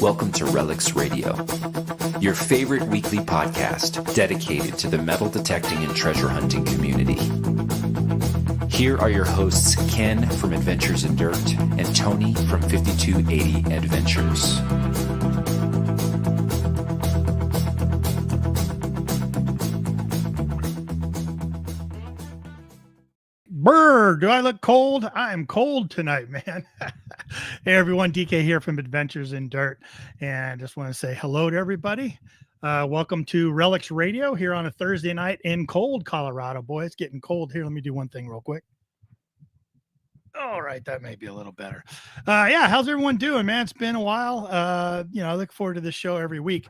Welcome to Relics Radio, your favorite weekly podcast dedicated to the metal detecting and treasure hunting community. Here are your hosts, Ken from Adventures in Dirt and Tony from 5280 Adventures. Brr, do I look cold? I am cold tonight, man. Hey, everyone. DK here from Adventures in Dirt. And just want to say hello to everybody. Welcome to Relics Radio here on a Thursday night in cold Colorado. Boy, it's getting cold here. Let me do one thing real quick. All right, that may be a little better. Yeah, how's everyone doing, man? It's been a while. I look forward to this show every week.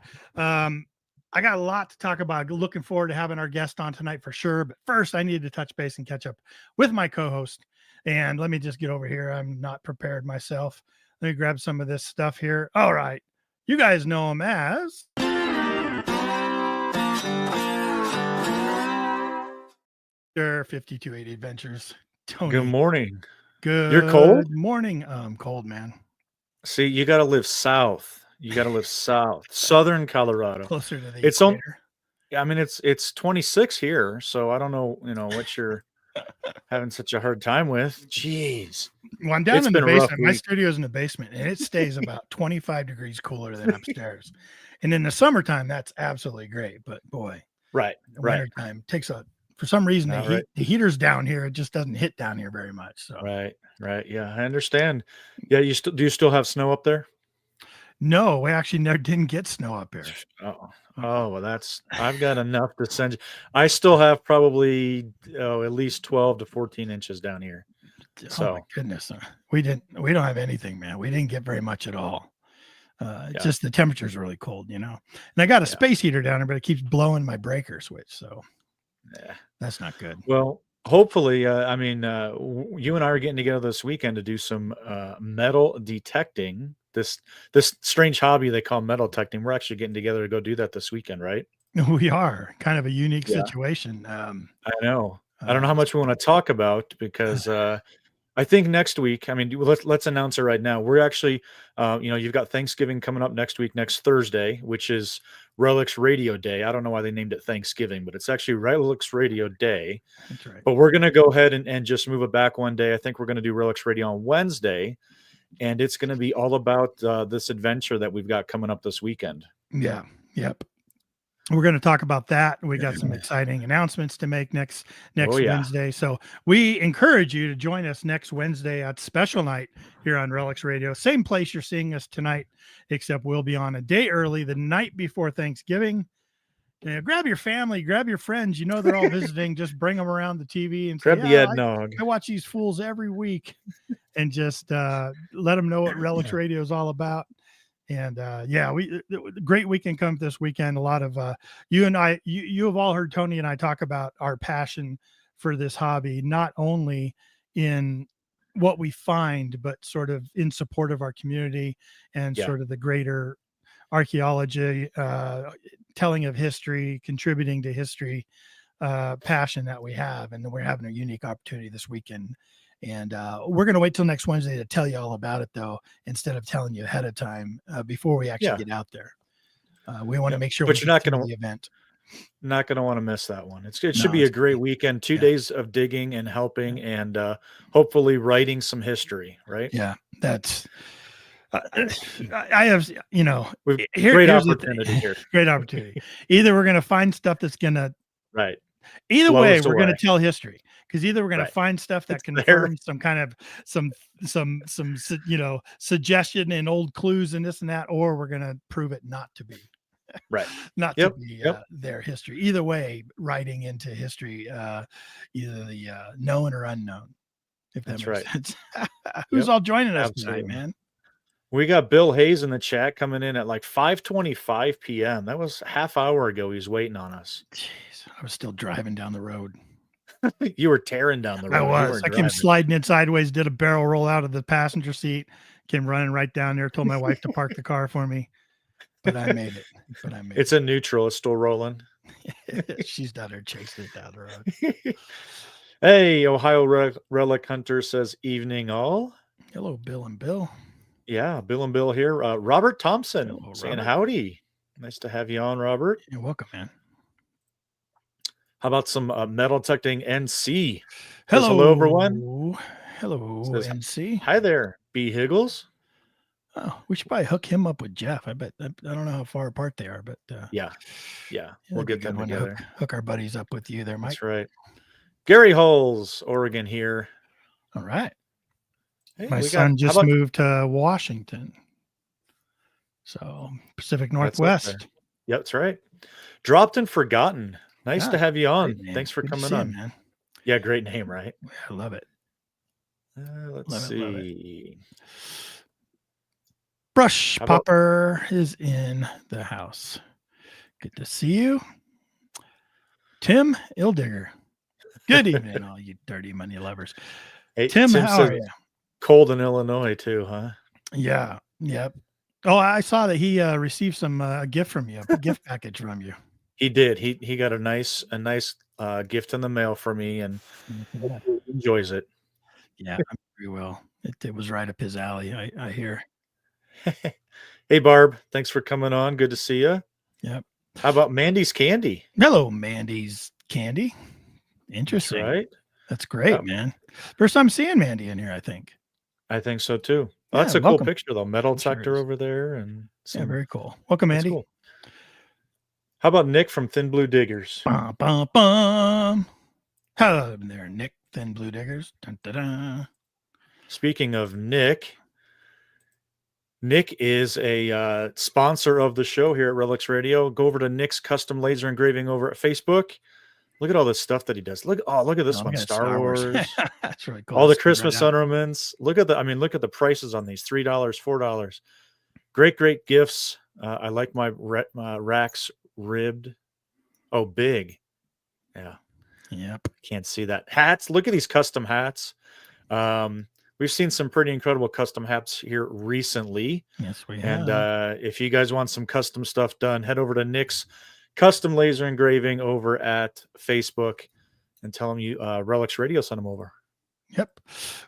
I got a lot to talk about. Looking forward to having our guest on tonight for sure. But first, I need to touch base and catch up with my co-host. And let me just get over here. I'm not prepared myself. Let me grab some of this stuff here. All right. You guys know him as... 5280 Adventures. Tony. Good morning. Good. You're cold? Morning. I'm cold, man. See, you got to live south. You got to live south, southern Colorado. Closer to the It's equator. I mean, it's 26 here, so I don't know, what you're having such a hard time with. Jeez. Well, I'm down It's in the been a rough basement. My week. studio's in the basement, and it stays about 25 degrees cooler than upstairs. And in the summertime, that's absolutely great. But boy, Right. the wintertime takes for some reason, Right. the heater's down here. It just doesn't hit down here very much. So Right. Yeah, I understand. Yeah, do you still have snow up there? no, we actually never didn't get snow up here. Oh, well, I've got enough to send you. I still have probably at least 12 to 14 inches down here. Oh my goodness. We don't have anything, man. We didn't get very much at all. It's just the temperature's really cold, and I got a space heater down there, but it keeps blowing my breaker switch. So that's not good. Well, hopefully, you and I are getting together this weekend to do some metal detecting. This strange hobby they call metal detecting. We're actually getting together to go do that this weekend, right? We are kind of a unique situation. I know. I don't know how much we want to talk about because I think next week. I mean, let's announce it right now. We're actually, you've got Thanksgiving coming up next week, next Thursday, which is Relics Radio Day. I don't know why they named it Thanksgiving, but it's actually Relics Radio Day. That's right. But we're going to go ahead and just move it back one day. I think we're going to do Relics Radio on Wednesday, and it's going to be all about this adventure that we've got coming up this weekend. Yeah. Yep. We're going to talk about that. We got some exciting announcements to make next Wednesday. So we encourage you to join us next Wednesday at special night here on Relics Radio. Same place you're seeing us tonight, except we'll be on a day early, the night before Thanksgiving. Grab your family, grab your friends. They're all visiting. Just bring them around the TV and say, grab the eggnog. I watch these fools every week, and just let them know what Relics Radio is all about. And great weekend comes this weekend. A lot of you have all heard Tony and I talk about our passion for this hobby, not only in what we find, but sort of in support of our community and sort of the greater archaeology, telling of history, contributing to history, passion that we have. And we're having a unique opportunity this weekend. And we're going to wait till next Wednesday to tell you all about it, though, instead of telling you ahead of time before we actually get out there. We want to make sure but you're not going to the event. Not going to want to miss that one. It should be a great weekend. 2 days of digging and helping and hopefully writing some history, right? Yeah, that's I have, great opportunity here. Great opportunity. Either we're going to find stuff that's going to Either blow way, us we're going to away. tell history, because either we're going to find stuff that confirms some kind of some suggestion and old clues and this and that, or we're going to prove it not to be to be their history. Either way, writing into history, either the known or unknown. If that makes sense. Who's all joining us tonight, man? We got Bill Hayes in the chat coming in at like 5:25 p.m. That was half hour ago. He's waiting on us. Jeez, I was still driving down the road. You were tearing down the road. I was. I came sliding in sideways, did a barrel roll out of the passenger seat, came running right down there, told my wife to park the car for me. But I made it. It's a neutral. It's still rolling. She's down there chasing it down the road. Hey, Ohio Relic Hunter says, evening all. Hello, Bill and Bill. Yeah, Bill and Bill here. Robert Thompson Hello, saying Robert. howdy. Nice to have you on, Robert. You're welcome, man. How about some metal detecting NC? Says Hello, hello, everyone. Hello, Says, NC. hi there, BHiggles. Oh, we should probably hook him up with Jeff. I bet I don't know how far apart they are, but Yeah, we'll that'd be a get them good one to together. hook our buddies up with you there, Mike. That's right. Gary Hulls, Oregon here. All right. Hey, My son just moved to Washington, so Pacific Northwest. Yep, that's right. Dropped and Forgotten. Nice to have you on. Thanks for coming on, man. Yeah, great name, right? I love it. Let's see. Brush Popper is in the house. Good to see you. Tim Ildigger. Good evening, all you dirty money lovers. Hey, Tim, how are you? Cold in Illinois too, huh? Yeah. Yep. Oh, I saw that he received some gift from you, a gift package from you. He did. He got a nice gift in the mail for me, and enjoys it. Yeah, I'm very well. It was right up his alley. I hear. Hey, Barb, thanks for coming on. Good to see you. Yep. How about Mandy's Candy? Hello, Mandy's Candy. Interesting. That's right. That's great, man. First time seeing Mandy in here, I think. I think so too. Yeah, that's a cool picture though. Metal detector over there, and very cool. Welcome, Mandy. Cool. How about Nick from Thin Blue Diggers? Bum, bum, bum. Hello there, Nick, Thin Blue Diggers. Dun, dun, dun. Speaking of Nick is a sponsor of the show here at Relics Radio. Go over to Nick's Custom Laser Engraving over at Facebook. Look at all this stuff that he does. Look at this one, Star Wars. That's really cool. All the Christmas ornaments. Look at the prices on these. $3, $4. Great gifts. I like my racks ribbed. Oh, big. Yeah. Yep. Can't see that. Hats. Look at these custom hats. We've seen some pretty incredible custom hats here recently. Yes, we have. And if you guys want some custom stuff done, head over to Nick's Custom Laser Engraving over at Facebook and tell them you Relics Radio sent them over. Yep.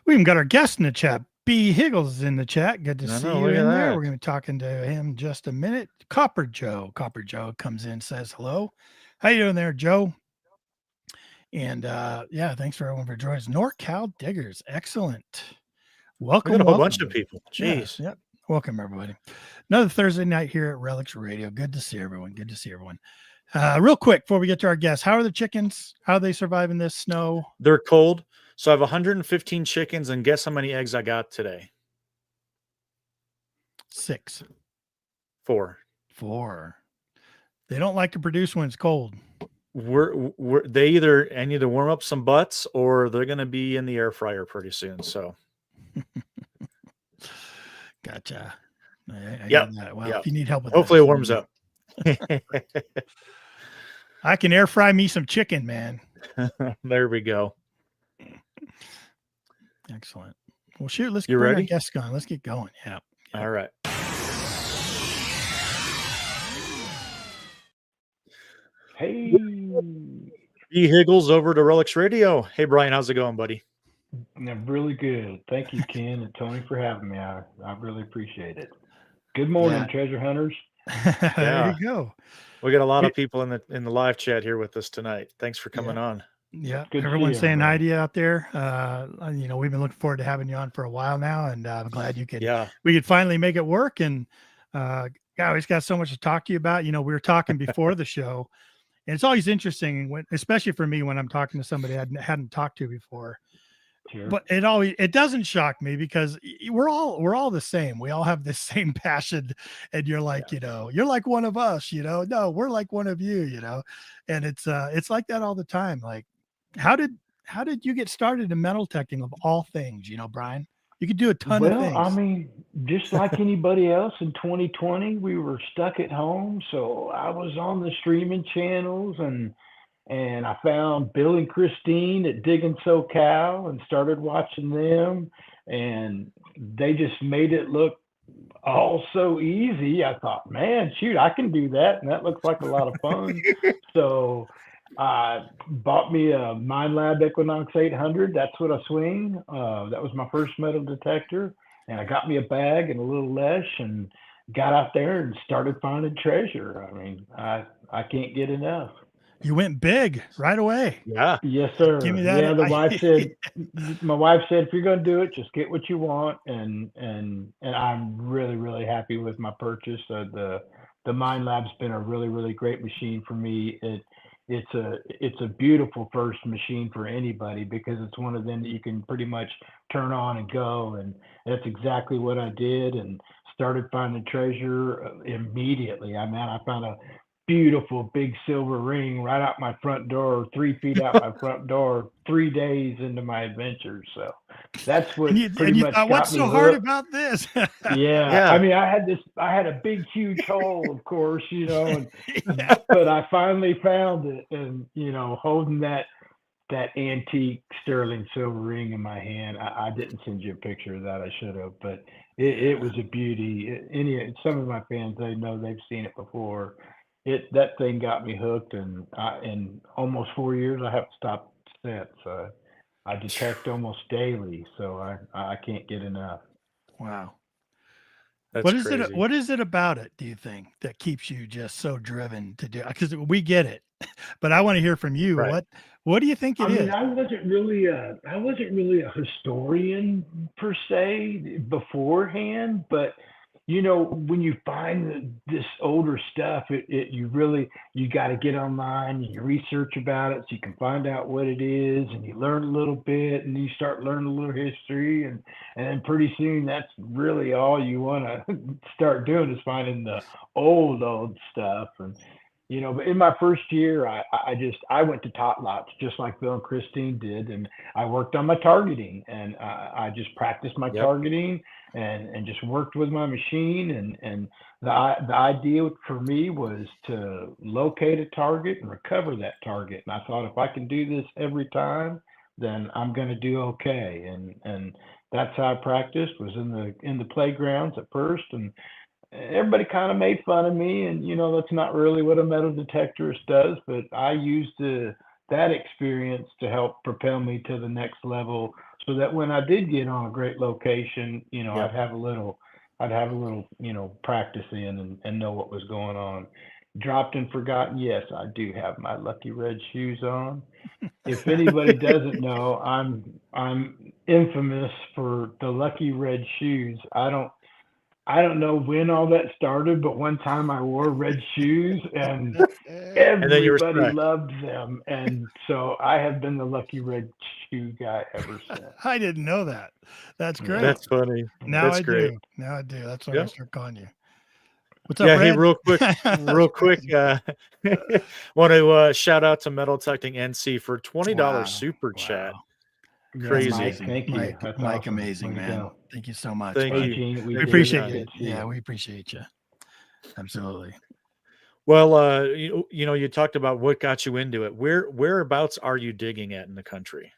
We even got our guest in the chat. BHiggles is in the chat. Good to see you in there. We're going to be talking to him in just a minute. Copper Joe comes in, says hello. How you doing there, Joe? And thanks for everyone for joining us. NorCal Diggers. Excellent. Welcome. Look at a whole bunch of people. Jeez. Yep. Welcome, everybody. Another Thursday night here at Relics Radio. Good to see everyone. Real quick, before we get to our guests, how are the chickens? How are they surviving this snow? They're cold. So I have 115 chickens, and guess how many eggs I got today? 6. 4. They don't like to produce when it's cold. They either I need to warm up some butts, or they're going to be in the air fryer pretty soon. So. Gotcha. If you need help with hopefully it warms up. I can air fry me some chicken, man. There we go. Excellent. Well, shoot, let's get our guests going. Let's get going. Yeah. All right. Hey. BHiggles over to Relics Radio. Hey, Brian, how's it going, buddy? Really good. Thank you, Ken and Tony, for having me. I really appreciate it. Good morning, treasure hunters. There you go. We got a lot of people in the live chat here with us tonight. Thanks for coming on. Yeah, everyone's saying hi to you out there. We've been looking forward to having you on for a while now, and I'm glad we could finally make it work. And we've got so much to talk to you about. We were talking before the show, and it's always interesting, especially for me, when I'm talking to somebody I hadn't talked to before. Sure. But it doesn't shock me, because we're all the same. We all have this same passion, and you're like, you're like one of us, no, we're like one of you, and it's like that all the time. Like, how did you get started in metal detecting, of all things, Brian? You could do a ton of things. I mean, just like anybody else in 2020, we were stuck at home. So I was on the streaming channels, and I found Bill and Christine at Digging SoCal and started watching them, and they just made it look all so easy. I thought, man, shoot, I can do that. And that looks like a lot of fun. So I bought me a Mind Lab Equinox 800. That's what I swing. That was my first metal detector. I got me a bag and a little leash and got out there and started finding treasure. I mean, I can't get enough. You went big right away. Yeah. Yes, sir. Give me that. Yeah, my wife said, if you're going to do it, just get what you want. And I'm really, really happy with my purchase. The Mind Lab's been a really, really great machine for me. It's a beautiful first machine for anybody because it's one of them that you can pretty much turn on and go. And that's exactly what I did and started finding treasure immediately. I mean, I found a beautiful big silver ring right out my front door, 3 feet out my front door, 3 days into my adventure. So that's what pretty much thought, got what's me so hooked. hard about this? Yeah. I mean, I had a big, huge hole, of course, and, but I finally found it and, holding that antique sterling silver ring in my hand. I didn't send you a picture of that. I should have, but it was a beauty. Some of my fans, they know they've seen it before. That thing got me hooked, and in almost 4 years, I haven't stopped since. I detect almost daily, so I can't get enough. Wow. That's What is crazy. it? What is it about it, do you think, that keeps you just so driven to do? Because we get it, but I want to hear from you. Right. What do you think it is? I wasn't really a historian per se beforehand, but when you find this older stuff, you got to get online and you research about it so you can find out what it is, and you learn a little bit, and you start learning a little history, and then pretty soon that's really all you want to start doing is finding the old stuff. And but in my first year, I went to tot lots just like Bill and Christine did, and I worked on my targeting, and I just practiced my targeting and just worked with my machine, and the idea for me was to locate a target and recover that target. And I thought, if I can do this every time, then I'm going to do okay. And that's how I practiced, was in the playgrounds at first, and everybody kind of made fun of me, and that's not really what a metal detectorist does, but I used that experience to help propel me to the next level, so that when I did get on a great location, I'd have a little practice in and know what was going on. Dropped and forgotten, yes, I do have my Lucky Red shoes on. If anybody doesn't know, I'm infamous for the Lucky Red shoes. I don't know when all that started, but one time I wore red shoes and everybody loved them. And so I have been the Lucky Red shoe guy ever since. I didn't know that. That's great. That's funny. Now That's I great. do. Now I do. That's why I start calling you. What's up, Yeah, Brad? hey, real quick. Want to shout out to Metal Detecting NC for $20 super chat. Crazy. Mike, thank you. Mike, That's Mike awesome. amazing, Way to man. go. Thank you so much. Thank bud. you. We appreciate you. Yeah, we appreciate you. Absolutely. Well, you talked about what got you into it. Whereabouts are you digging at in the country?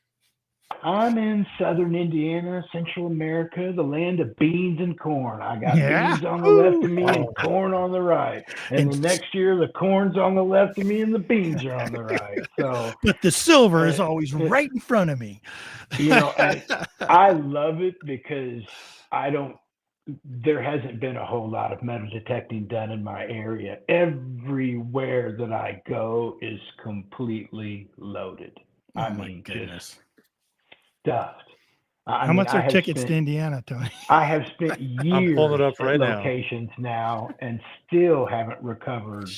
I'm in southern Indiana, Central America, the land of beans and corn. I got beans on the left of me and corn on the right. And the next year, the corn's on the left of me and the beans are on the right. So, but the silver is always right in front of me. And I love it because there hasn't been a whole lot of metal detecting done in my area. Everywhere that I go is completely loaded. Oh, my goodness. Stuffed. How much are tickets to Indiana, Tony? I have spent years I'm pulling it up right locations now and still haven't recovered,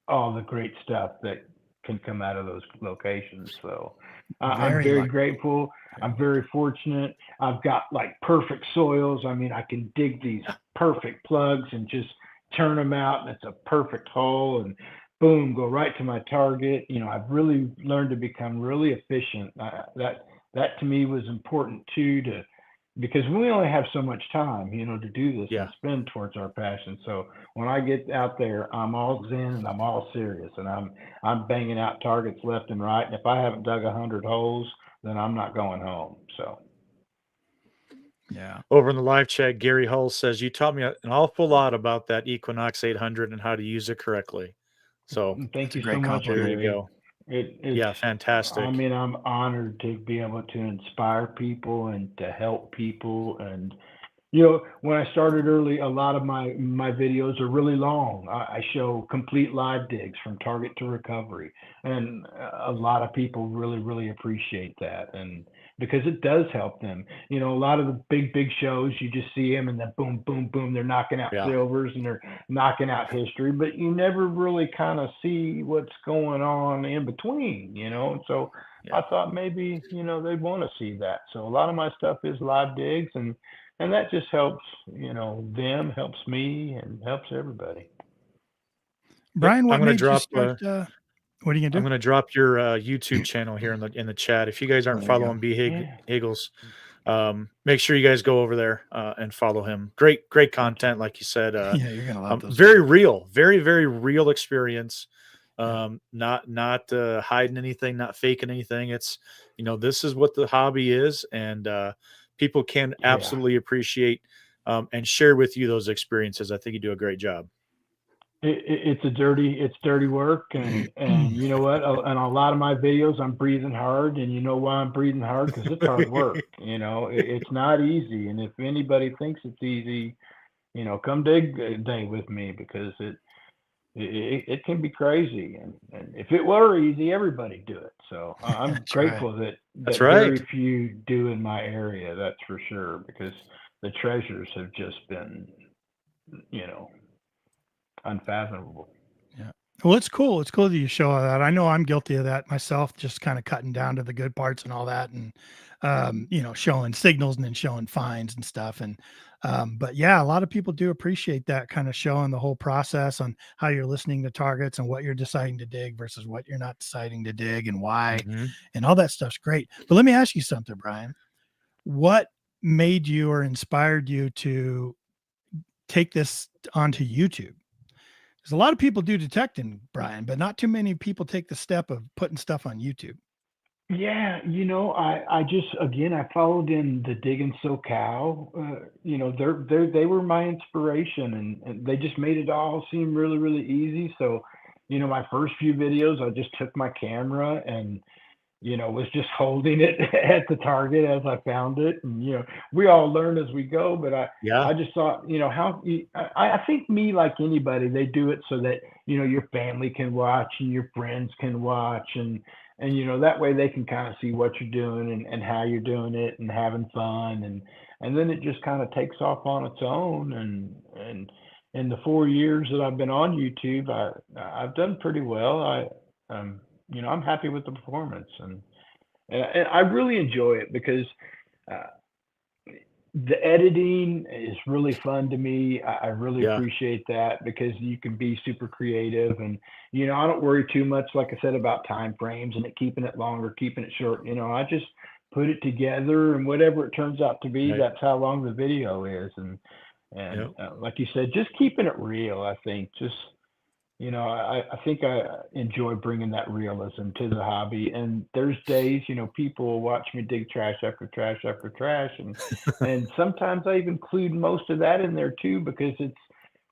all the great stuff that can come out of those locations. So I'm very grateful. I'm very fortunate. I've got like perfect soils. I mean, I can dig these perfect plugs and just turn them out, and it's a perfect hole, and boom, go right to my target. I've really learned to become really efficient. That to me was important too, because we only have so much time, to do this and spend towards our passion. So when I get out there, I'm all zen and I'm all serious, and I'm banging out targets left and right. And if I haven't dug 100 holes, then I'm not going home. So. Yeah. Over in the live chat, Gary Hull says, you taught me an awful lot about that Equinox 800 and how to use it correctly. So thank you so much. There you go. It's, fantastic. I mean, I'm honored to be able to inspire people and to help people. And, when I started early, a lot of my videos are really long. I show complete live digs from target to recovery. And a lot of people really, really appreciate that. And because it does help them. A lot of the big shows, you just see them and then boom, boom, boom, they're knocking out Yeah. silvers and they're knocking out history, but you never really kind of see what's going on in between, And so Yeah. I thought maybe, they'd want to see that. So a lot of my stuff is live digs, and that just helps, them, helps me, and helps everybody. Brian, what I'm gonna made you drop. start? What are you I'm gonna do? gonna drop your YouTube channel here in the chat. If you guys aren't there you go. following Yeah. BHiggles, make sure you guys go over there and follow him. Great content, like you said. Yeah, you're gonna love those. Very videos. real, very real experience. Yeah. Not hiding anything, not faking anything. It's this is what the hobby is, and people can Yeah. absolutely appreciate and share with you those experiences. I think you do a great job. It's dirty work, and you know what? And a lot of my videos, I'm breathing hard, and you know why I'm breathing hard? Because it's hard work. It's not easy. And if anybody thinks it's easy, come dig a day with me, because it can be crazy. And if it were easy, everybody do it. So I'm That's grateful right. that right. very few do in my area. That's for sure, because the treasures have just been, unfathomable. Yeah. Well, it's cool. It's cool that you show all that. I know I'm guilty of that myself, just kind of cutting down to the good parts and all that, and showing signals and then showing finds and stuff. And but yeah, a lot of people do appreciate that, kind of showing the whole process on how you're listening to targets and what you're deciding to dig versus what you're not deciding to dig and why, and all that stuff's great. But let me ask you something, Brian. What made you or inspired you to take this onto YouTube? Because a lot of people do detecting, Brian, but not too many people take the step of putting stuff on YouTube. Yeah, I just, again, I followed in the Digging SoCal. They were my inspiration, and they just made it all seem really, really easy. So, my first few videos, I just took my camera and was just holding it at the target as I found it. And, we all learn as we go, but I just thought, I think me, like anybody, they do it so that, your family can watch and your friends can watch, and that way they can kind of see what you're doing and how you're doing it and having fun. And then it just kind of takes off on its own. And in the 4 years that I've been on YouTube, I've done pretty well. I'm happy with the performance, and I really enjoy it, because the editing is really fun to me. I really appreciate that, because you can be super creative, and I don't worry too much, like I said, about time frames and keeping it longer, keeping it short. I just put it together, and whatever it turns out to be, that's how long the video is. And like you said, just keeping it real. I think just I think I enjoy bringing that realism to the hobby. And there's days, people will watch me dig trash after trash after trash. And sometimes I even include most of that in there too, because it's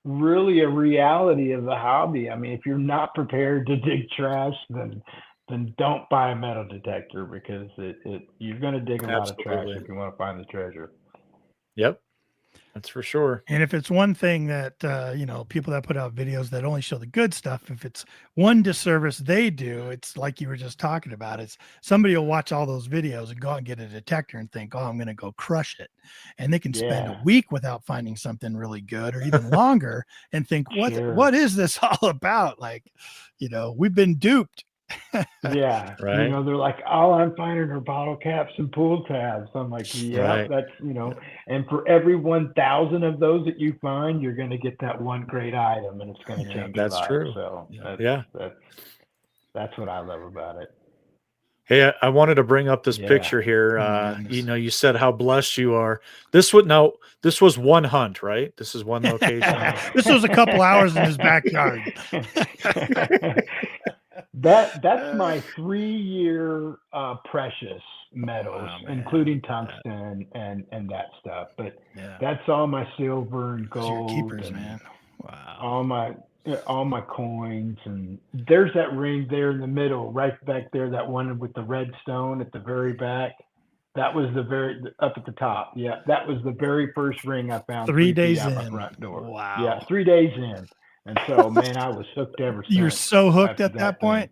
really a reality of the hobby. I mean, if you're not prepared to dig trash, then don't buy a metal detector, because you're going to dig a lot of trash if you want to find the treasure. Yep. That's for sure. And if it's one thing that, people that put out videos that only show the good stuff, if it's one disservice they do, it's like you were just talking about. It's somebody will watch all those videos and go out and get a detector and think, oh, I'm going to go crush it. And they can spend a week without finding something really good, or even longer, and think, what is this all about? Like, we've been duped. Yeah, right. They're like, all I'm finding are bottle caps and pool tabs. I'm like, that's and for every 1,000 of those that you find, you're going to get that one great item, and it's going to change your life. That's true. So that's what I love about it. Hey, I wanted to bring up this picture here. You said how blessed you are. This was one hunt, right? This is one location. This was a couple hours in his backyard. That's my 3-year precious metals, including tungsten and that stuff. But that's all my silver and gold. Keepers, man. Wow. All my Yeah, all my coins, and there's that ring there in the middle, right back there, that one with the red stone at the very back. That was the very up at the top. Yeah, that was the very first ring I found 3 3 feet days out my in. front door. Yeah, Wow. 3 days in, and so man, I was hooked ever You were since. so hooked After at that point.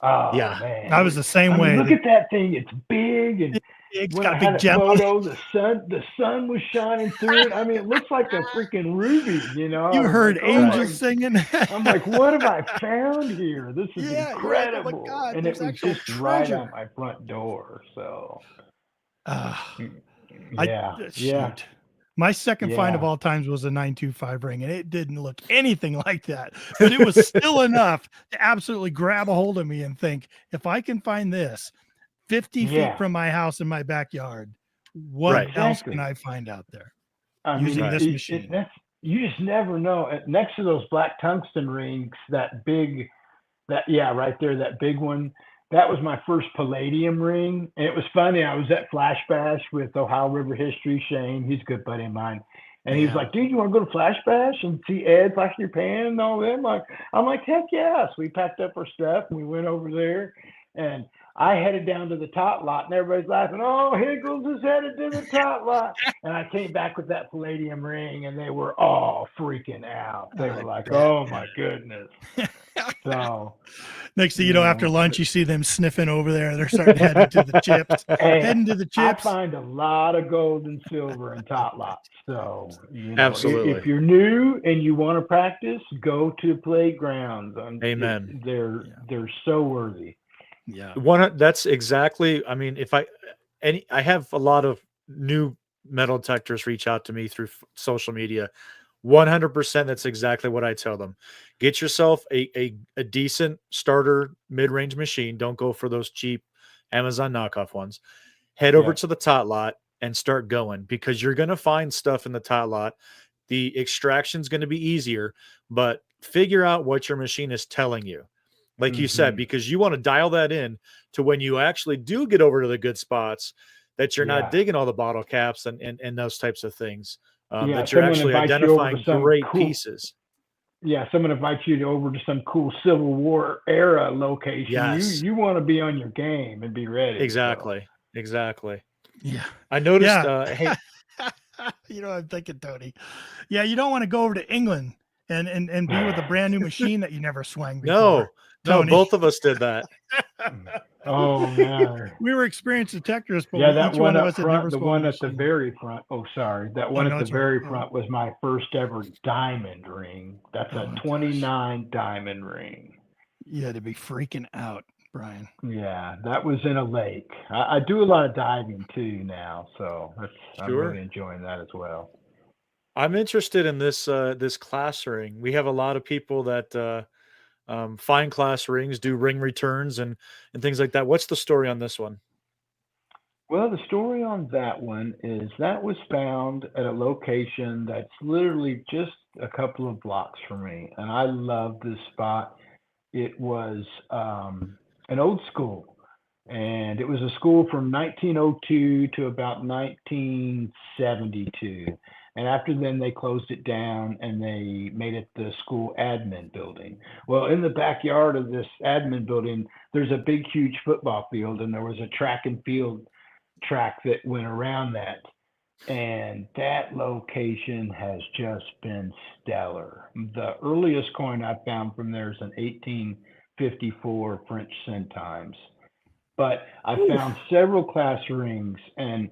Oh Yeah. man, I was the same I mean, way. look at that thing. It's big, and It's when got I a had big a gem on it. photo, the sun was shining through it. I mean, it looks like a freaking ruby. You know, I You was heard like, oh my angels singing. I'm like, what have I found here? This is Yeah, you're like, oh my incredible. God, And it there's was actual just right treasure. out my front door. So, I yeah. shoot. My second find of Yeah. all times was a 925 ring, and it didn't look anything like that, but it was still enough to absolutely grab a hold of me and think, if I can find this 50 feet Yeah. from my house in my backyard, what Right. else can Exactly. I find out there I mean, using Right. this machine? that's, you just never know. Next to those black tungsten rings, right there, that big one, that was my first palladium ring. And it was funny. I was at Flash Bash with Ohio River History, Shane. He's a good buddy of mine. And he was Yeah. like, dude, you want to go to Flash Bash and see Ed Flash Your Pan and all them? I'm like, heck yeah. So we packed up our stuff and we went over there. And I headed down to the top lot, and everybody's laughing. Oh, Higgles is headed to the top lot. And I came back with that palladium ring, and they were all freaking out. They were like, bet, oh, man. my goodness. So, Next thing you know, after lunch, you see them sniffing over there. They're starting to head to the chips. hey, Heading to the I chips. find a lot of gold and silver in top lots. So, Absolutely. if you're new and you want to practice, go to playgrounds. Amen. They're so worthy. Yeah. That's exactly, I mean, I have a lot of new metal detectors reach out to me through social media. 100%. That's exactly what I tell them. Get yourself a decent starter mid-range machine. Don't go for those cheap Amazon knockoff ones. Head over to the tot lot and start going, because you're going to find stuff in the tot lot. The extraction is going to be easier, but figure out what your machine is telling you. Like you said, because you want to dial that in to when you actually do get over to the good spots, that you're not digging all the bottle caps and those types of things. That you're actually identifying great pieces. Yeah, someone invites you over to some cool Civil War era location. Yes. You want to be on your game and be ready. Exactly. So. Exactly. Yeah. I noticed. Yeah. Hey, you know what I'm thinking, Tony? Yeah, you don't want to go over to England and be with a brand new machine that you never swung before. No, both of us did that. Oh man, we were experienced detectors, but that each one of up us had front, never the swung one a at the machine. very front. Oh, sorry, that one at the very right. front was my first ever diamond ring. That's a 29 diamond ring. You had to be freaking out, Brian. Yeah, that was in a lake. I do a lot of diving too now, so I'm really enjoying that as well. I'm interested in this this class ring. We have a lot of people that find class rings, do ring returns and things like that. What's the story on this one? Well, the story on that one is that was found at a location that's literally just a couple of blocks from me, and I love this spot. It was an old school, and it was a school from 1902 to about 1972. And after then, they closed it down and they made it the school admin building. Well, in the backyard of this admin building, there's a big, huge football field, and there was a track and field track that went around that. And that location has just been stellar. The earliest coin I found from there is an 1854 French centimes. But I found several class rings, and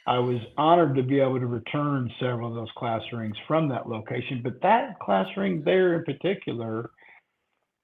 I was honored to be able to return several of those class rings from that location. But that class ring there in particular,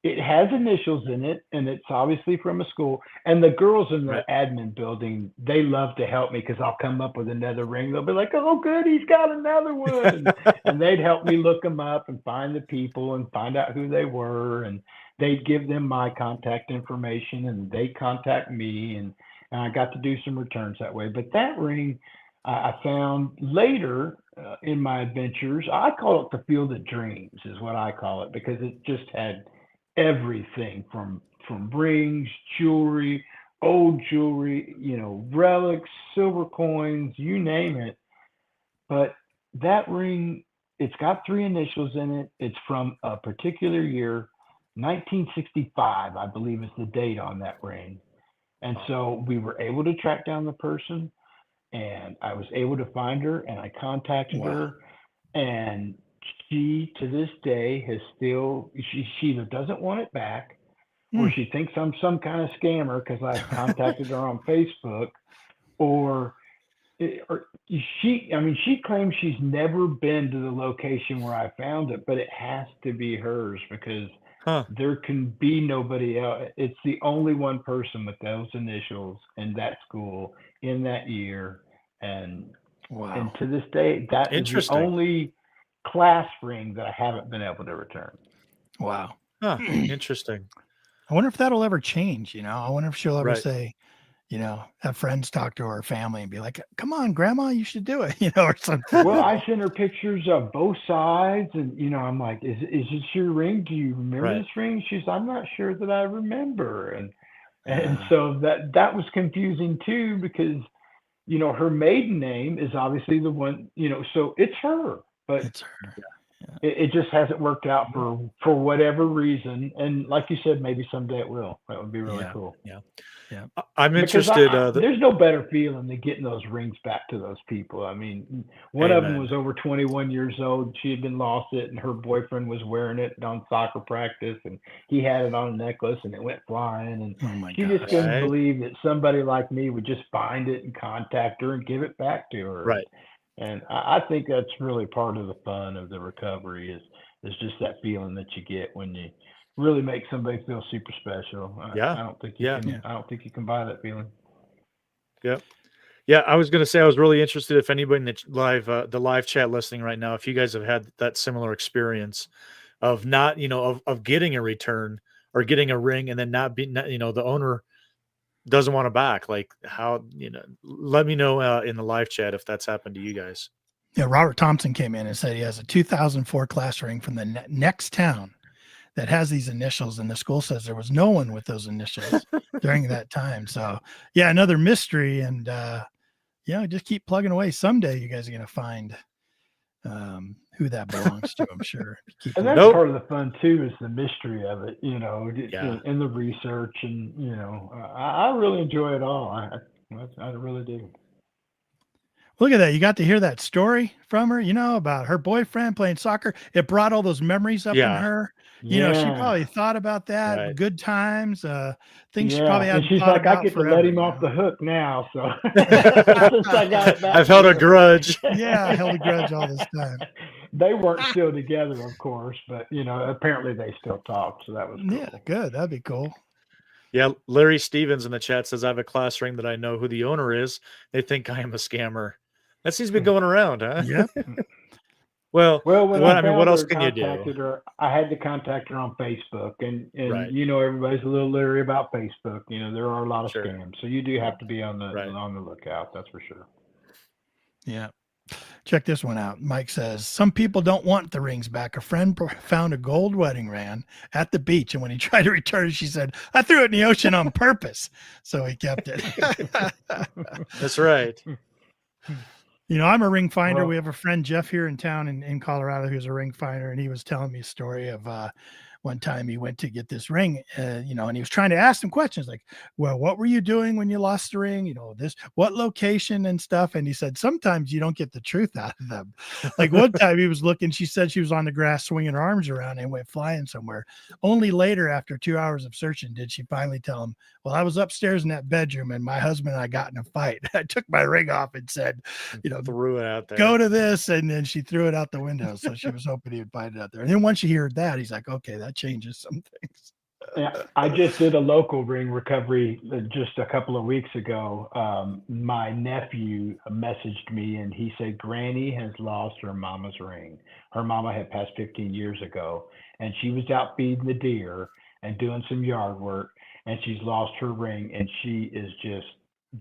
it has initials in it, and it's obviously from a school. And the girls in the admin building, they love to help me because I'll come up with another ring. They'll be like, oh, good, he's got another one. And they'd help me look them up and find the people and find out who they were. And they'd give them my contact information, and they'd contact me. And I got to do some returns that way. But that ring I found later in my adventures. I call it the Field of Dreams is what I call it, because it just had everything from rings, jewelry, old jewelry, relics, silver coins, you name it. But that ring it's got 3 initials in it. It's from a particular year, 1965, I believe is the date on that ring. And so we were able to track down the person, and I was able to find her, and I contacted her, and she to this day has still, she either doesn't want it back, or she thinks I'm some kind of scammer because I contacted her on Facebook, or she claims she's never been to the location where I found it, but it has to be hers because there can be nobody else. It's the only one person with those initials in that school in that year. And to this day, that is the only class ring that I haven't been able to return. Wow. Interesting. I wonder if that'll ever change. I wonder if she'll ever say, have friends talk to her family and be like, come on, grandma, you should do it, or something. Well, I sent her pictures of both sides, and, I'm like, is this your ring? Do you remember this ring? She's, I'm not sure that I remember. And so that was confusing too, because, her maiden name is obviously the one, so it's her, but it's her. It just hasn't worked out for whatever reason. And like you said, maybe someday it will. That would be really cool. Yeah. I'm interested. There's no better feeling than getting those rings back to those people. I mean, one of them was over 21 years old. She had been lost it, and her boyfriend was wearing it on soccer practice, and he had it on a necklace, and it went flying. And she just couldn't believe that somebody like me would just find it and contact her and give it back to her. Right. And I think that's really part of the fun of the recovery is just that feeling that you get when you really make somebody feel super special. I don't think you can buy that feeling. Yep. Yeah, I was going to say I was really interested if anybody in the live chat listening right now, if you guys have had that similar experience of not, of getting a return or getting a ring and then not being, the owner doesn't want it back. Like how, let me know in the live chat if that's happened to you guys. Yeah, Robert Thompson came in and said he has a 2004 class ring from the next town that has these initials, and the school says there was no one with those initials during that time. So yeah, another mystery. And just keep plugging away. Someday you guys are going to find who that belongs to, I'm sure. And that's part of the fun too, is the mystery of it, and the research, and I really enjoy it all. I really do. Look at that. You got to hear that story from her, about her boyfriend playing soccer. It brought all those memories up in her. She probably thought about that, good times, things she probably hadn't she's thought like, about I get forever, to let him off the hook now. So since I got it back, I've held a grudge. Yeah, I held a grudge all this time. They weren't still together, of course, but apparently they still talk. So that was cool. Yeah, good. That'd be cool. Yeah, Larry Stevens in the chat says, I have a class ring that I know who the owner is. They think I am a scammer. That seems to be going around, huh? Yeah. Well, what else can you do? Her, I had to contact her on Facebook, and everybody's a little leery about Facebook. There are a lot of scams, so you do have to be on the lookout. That's for sure. Yeah. Check this one out. Mike says, some people don't want the rings back. A friend found a gold wedding ring at the beach, and when he tried to return it, she said, I threw it in the ocean on purpose. So he kept it. That's right. I'm a ring finder. We have a friend, Jeff, here in town in Colorado, who's a ring finder, and he was telling me a story of one time he went to get this ring, and he was trying to ask some questions like, well, what were you doing when you lost the ring? What location and stuff. And he said, sometimes you don't get the truth out of them. Like one time he was looking, she said she was on the grass swinging her arms around and went flying somewhere. Only later, after 2 hours of searching, did she finally tell him, well, I was upstairs in that bedroom and my husband and I got in a fight. I took my ring off and said, threw it out there. Go to this. And then she threw it out the window. So she was hoping he would find it out there. And then once she heard that, he's like, okay, that changes some things. Yeah, I just did a local ring recovery just a couple of weeks ago. My nephew messaged me and he said, Granny has lost her mama's ring. Her mama had passed 15 years ago, and she was out feeding the deer and doing some yard work, and she's lost her ring, and she is just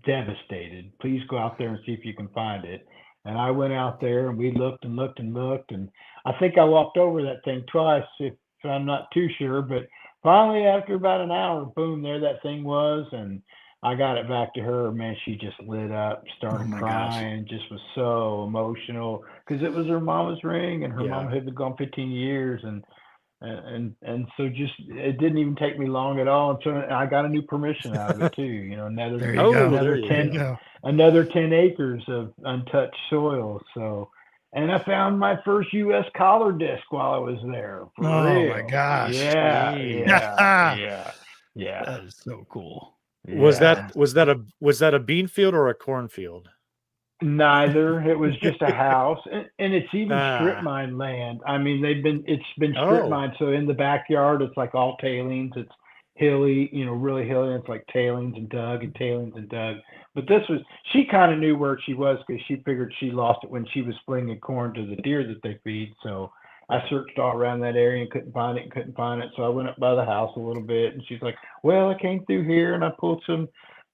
devastated. Please go out there and see if you can find it. And I went out there and we looked and looked and looked, and I think I walked over that thing twice, if I'm not too sure, but finally after about an hour, boom, there that thing was. And I got it back to her, man. She just lit up, started crying, just was so emotional because it was her mama's ring, and her mama had been gone 15 years, and so just it didn't even take me long at all. And so I got a new permission out of it too. You know, another 10 acres of untouched soil. So, and I found my first U.S. collar disc while I was there. For real. My gosh! Yeah. That is so cool. Yeah. Was that a bean field or a cornfield? Neither. It was just a house, and it's even strip mine land. I mean, it's been strip mined. So in the backyard, it's like all tailings. It's hilly, really hilly. It's like tailings and dug. But she kind of knew where she was because she figured she lost it when she was flinging corn to the deer that they feed. So I searched all around that area and couldn't find it. So I went up by the house a little bit, and she's like, "Well, I came through here and I pulled some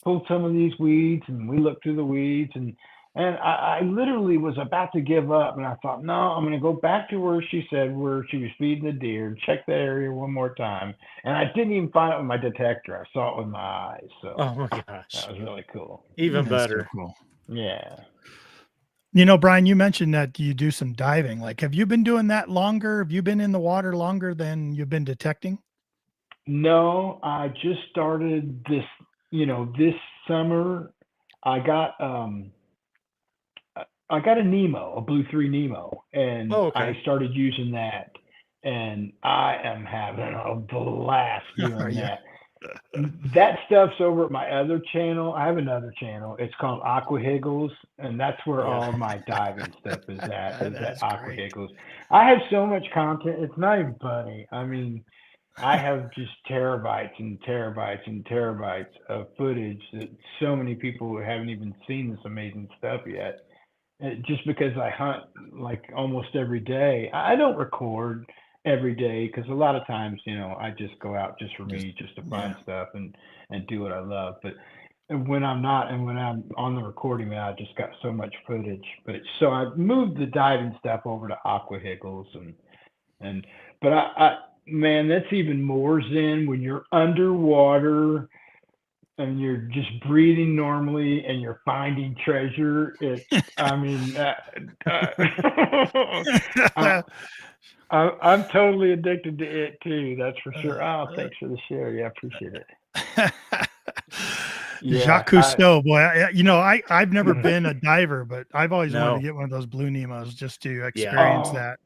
of these weeds, and we looked through the weeds, and I literally was about to give up, and I thought, no, I'm going to go back to where she was feeding the deer and check that area one more time. And I didn't even find it with my detector. I saw it with my eyes. So oh my gosh, that was really cool. Even better. So cool. Yeah. Brian, you mentioned that you do some diving. Like, have you been doing that longer? Have you been in the water longer than you've been detecting? No, I just started this, this summer. I got a Nemo, a Blue 3 Nemo, and I started using that, and I am having a blast doing that. That stuff's over at my other channel. I have another channel. It's called AquaHiggles, and that's where all my diving stuff is at. Is at AquaHiggles. I have so much content. It's not even funny. I mean, I have just terabytes and terabytes and terabytes of footage that so many people haven't even seen this amazing stuff yet. Just because I hunt like almost every day. I don't record every day because a lot of times, I just go out just for me, just to find stuff and do what I love. But when I'm not, and when I'm on the recording, I just got so much footage. So I moved the diving stuff over to AquaHiggles, but I man, that's even more zen when you're underwater and you're just breathing normally and you're finding treasure. I'm totally addicted to it too. That's for sure. Oh, thanks for the share. Yeah, I appreciate it. Jacques Cousteau, boy, I've never been a diver, but I've always wanted to get one of those Blue Nemos just to experience that.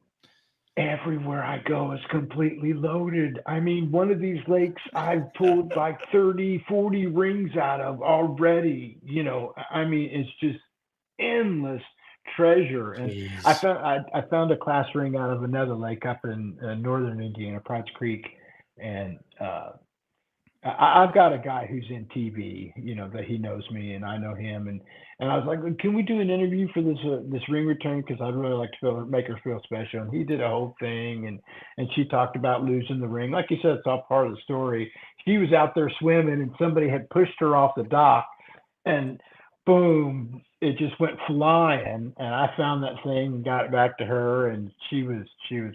Everywhere I go is completely loaded. I mean, one of these lakes I've pulled like 30, 40 rings out of already. I mean, it's just endless treasure. And I found a class ring out of another lake up in northern Indiana, Price Creek, and I've got a guy who's in TV, that he knows me and I know him, and I was like, can we do an interview for this ring return, because I'd really like to make her feel special. And he did a whole thing, and she talked about losing the ring. Like you said, it's all part of the story. She was out there swimming, and somebody had pushed her off the dock, and boom, it just went flying. And I found that thing and got it back to her, and she was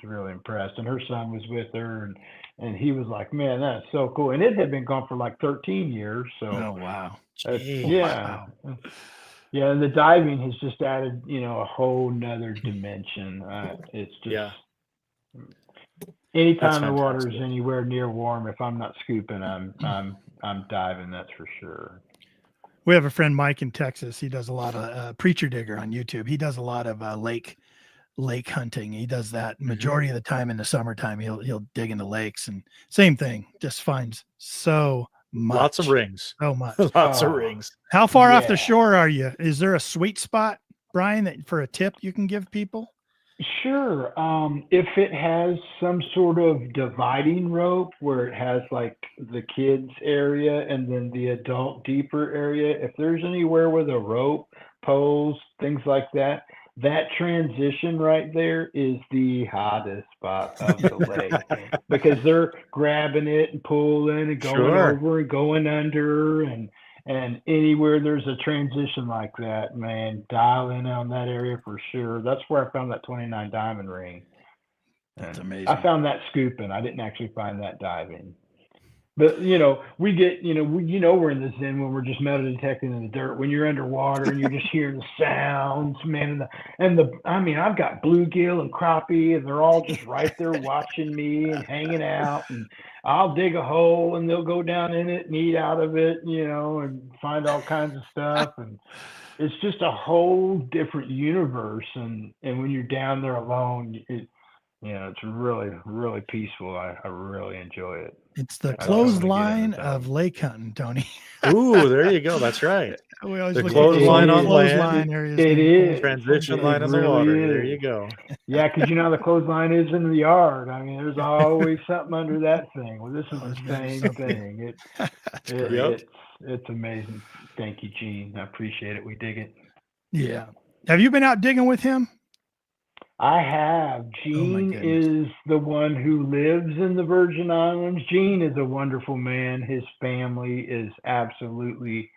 really impressed. And her son was with her, and he was like, man, that's so cool. And it had been gone for like 13 years. So wow. Yeah. Yeah, and the diving has just added, a whole nother dimension. It's just anytime the water is anywhere near warm, if I'm not scooping, I'm diving. That's for sure. We have a friend, Mike, in Texas. He does a lot of Preacher Digger on YouTube. He does a lot of lake hunting. He does that majority of the time in the summertime. He'll dig into lakes, and same thing. Just finds so much. Lots of rings. So much. Lots of rings. How far off the shore are you? Is there a sweet spot, Brian, that for a tip you can give people? Sure. If it has some sort of dividing rope where it has like the kids area and then the adult deeper area, if there's anywhere with a rope, poles, things like that, that transition right there is the hottest spot of the lake because they're grabbing it and pulling and going over and going under, and anywhere there's a transition like that, man, dial in on that area for sure. That's where I found that 29 diamond ring. That's amazing. I found that scooping. I didn't actually find that diving. But we get we're in the zen when we're just metal detecting in the dirt. When you're underwater and you're just hearing the sounds, man, I mean, I've got bluegill and crappie, and they're all just right there watching me and hanging out. And I'll dig a hole, and they'll go down in it and eat out of it, and find all kinds of stuff. And it's just a whole different universe. And when you're down there alone, it's really, really peaceful. I really enjoy it. It's the clothesline of lake hunting, Tony. Ooh, there you go. That's right. We always The look clothesline at on land. It is. Transition line on the water. There you go. Yeah, because the clothesline is in the yard. I mean, there's always something under that thing. Well, this is the same thing. It's amazing. Thank you, Gene. I appreciate it. We dig it. Yeah. Have you been out digging with him? I have. Gene is the one who lives in the Virgin Islands. Gene is a wonderful man. His family is absolutely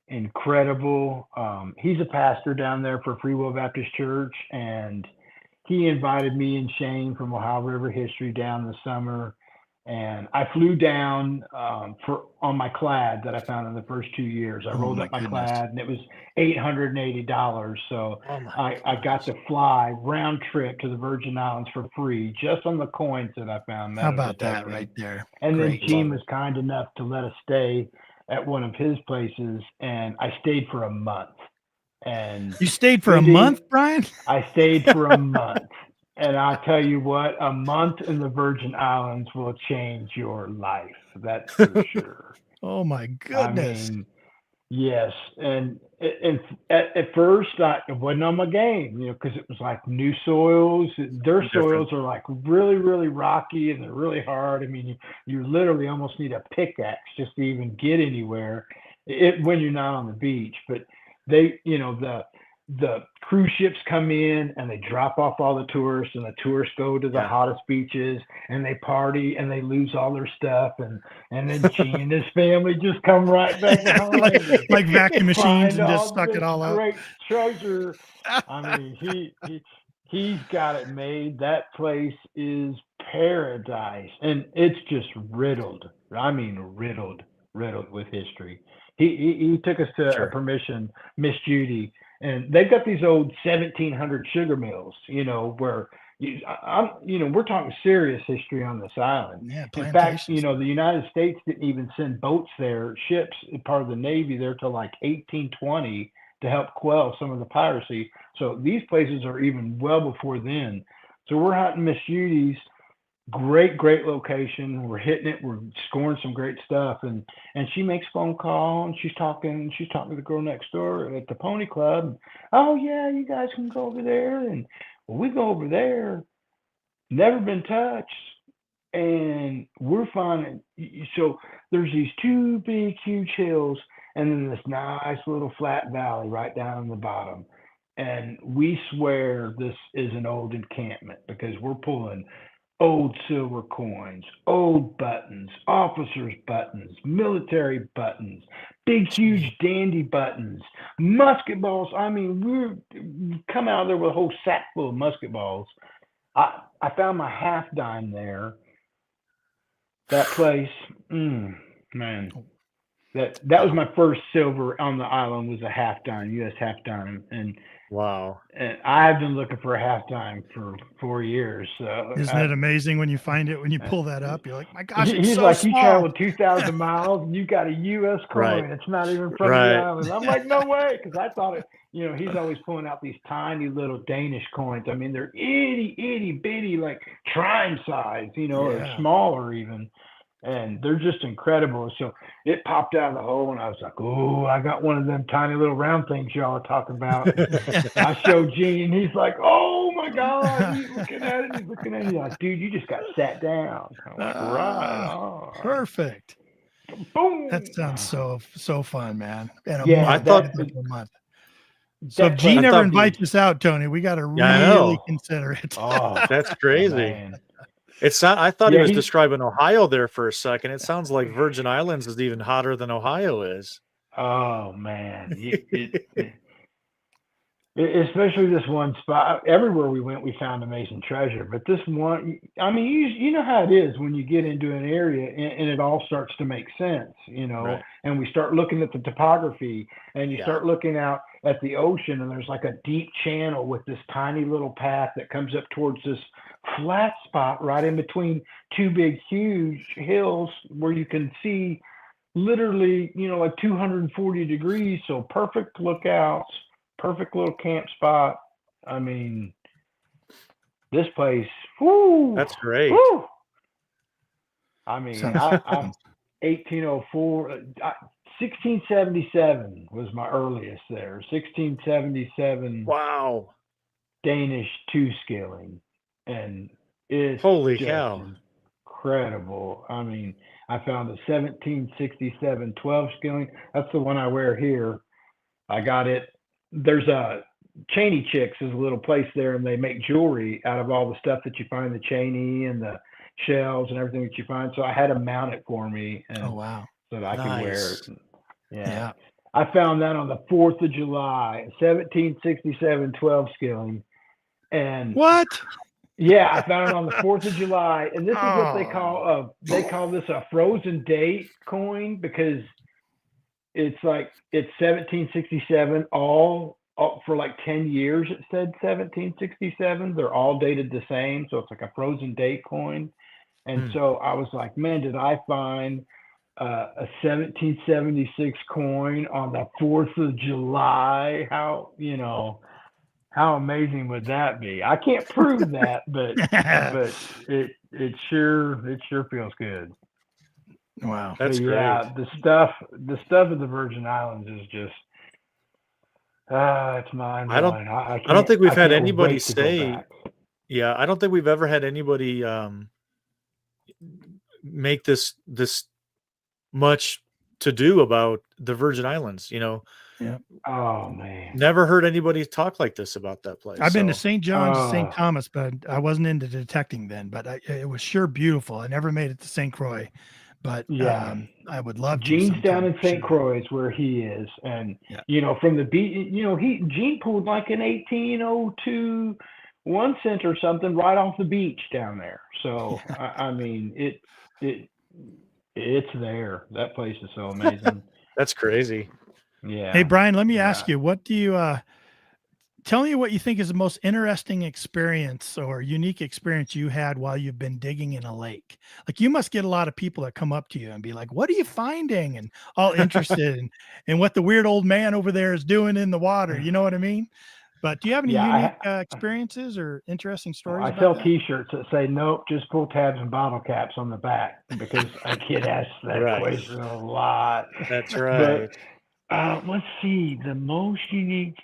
incredible. He's a pastor down there for Free Will Baptist Church, and he invited me and Shane from Ohio River History down this summer. And I flew down on my clad that I found in the first 2 years. I rolled up my clad, and it was $880. So I got to fly round trip to the Virgin Islands for free, just on the coins that I found. How about that right there? And then Gene was kind enough to let us stay at one of his places, and I stayed for a month. And you stayed for a month, Brian? I stayed for a month. And I tell you what, a month in the Virgin Islands will change your life. That's for sure. Oh my goodness! I mean, yes. And at first, it wasn't on my game, because it was like new soils. Their soils are like really, really rocky, and they're really hard. I mean, you literally almost need a pickaxe just to even get anywhere when you're not on the beach. But they, the cruise ships come in and they drop off all the tourists, and the tourists go to the hottest beaches and they party and they lose all their stuff. And then Gene and his family just come right back home. like vacuum machines and just suck it all out. Great treasure. I mean, he's got it made. That place is paradise. And it's just riddled. I mean, riddled with history. He took us to a permission, Miss Judy. And they've got these old 1700 sugar mills, where we're talking serious history on this island. Yeah, in fact, the United States didn't even send boats there, ships, part of the Navy there till like 1820 to help quell some of the piracy. So these places are even well before then. So we're hunting Miss Judy's. Great location. We're hitting it. We're scoring some great stuff. And she makes a phone call, and she's talking to the girl next door at the Pony Club. Oh yeah, you guys can go over there. And we go over there, never been touched. And we're finding, so there's these two big, huge hills, and then this nice little flat valley right down in the bottom. And we swear this is an old encampment, because we're pulling old silver coins, old buttons, officers' buttons, military buttons, big, huge dandy buttons, musket balls. I mean, we come out of there with a whole sack full of musket balls. I found my half dime there. That place, man, that was my first silver on the island, was a half dime, U.S. half dime. And wow. And I've been looking for a half dime for 4 years. So isn't it amazing when you find it, when you pull that up? You're like, my gosh, he's so like, small. You traveled 2,000 miles and you got a U.S. coin. Right. It's not even from the island. I'm like, no way, because I thought it. He's always pulling out these tiny little Danish coins. I mean, they're itty bitty, like trime size, or smaller even. And they're just incredible. So it popped out of the hole, and I was like, oh, I got one of them tiny little round things y'all are talking about. I showed Gene, and he's like, oh my God, he's looking at it. He's like, dude, you just got sat down. I'm like, right on. Perfect. Boom. That sounds so fun, man. And I thought a month. So if Gene ever invites us out, Tony, we got to really consider it. Oh, that's crazy. Man. I thought he was describing Ohio there for a second. It sounds like Virgin Islands is even hotter than Ohio is. Oh man, it Especially this one spot. Everywhere we went, we found amazing treasure. But this one, I mean, you know how it is when you get into an area and it all starts to make sense, Right. and we start looking at the topography and you Yeah. start looking out at the ocean, and there's like a deep channel with this tiny little path that comes up towards this flat spot right in between two big, huge hills where you can see literally, like 240 degrees. So perfect lookouts, perfect little camp spot. I mean, this place, whoo, That's great. whoo. I mean, Sounds I'm 1804, 1677 was my earliest there. 1677 Wow. Danish two skilling, and it's Holy just cow. incredible. I mean, I found a 1767 12 skilling. That's the one I wear here. I got it. There's a Cheney Chicks is a little place there, and they make jewelry out of all the stuff that you find, the Cheney and the shells and everything that you find. So I had them mount it for me, and Oh, wow. so that I could wear Nice. it. Yeah. I found that on the 4th of July, 1767 12 skilling. And What? yeah, I found it on the 4th of July. And this is what they Oh. call this a frozen date coin, because it's 1767 all for like 10 years. It said 1767. They're all dated the same. So it's like a frozen date coin. And so I was like, man, did I find a 1776 coin on the 4th of July? How amazing would that be? I can't prove that, but it sure feels good. Wow. That's But great. yeah, the stuff of the Virgin Islands is just it's mind blowing. I don't think we've had anybody say, back. yeah, I don't think we've ever had anybody make this much to do about the Virgin Islands, Oh man. Never heard anybody talk like this about that place. I've been to So, St. John's and St. Oh. Thomas, but I wasn't into detecting then, but it was sure beautiful. I never made it to St. Croix, but Yeah. I would love to. Gene's down in sometime, St. sure. Croix is where he is, and Yeah. from the beach, Gene pulled like an 1802 1 cent or something right off the beach down there. So I mean, it's there. That place is so amazing. that's crazy. Yeah. Hey, Brian, let me ask you, what do you, tell me what you think is the most interesting experience or unique experience you had while you've been digging in a lake. Like, you must get a lot of people that come up to you and be like, what are you finding? And all interested in what the weird old man over there is doing in the water. You know what I mean? But do you have any unique experiences or interesting stories? I sell T-shirts that say, nope, just pull tabs and bottle caps on the back, because I get asked that Right. question a lot. That's right. But let's see, the most unique.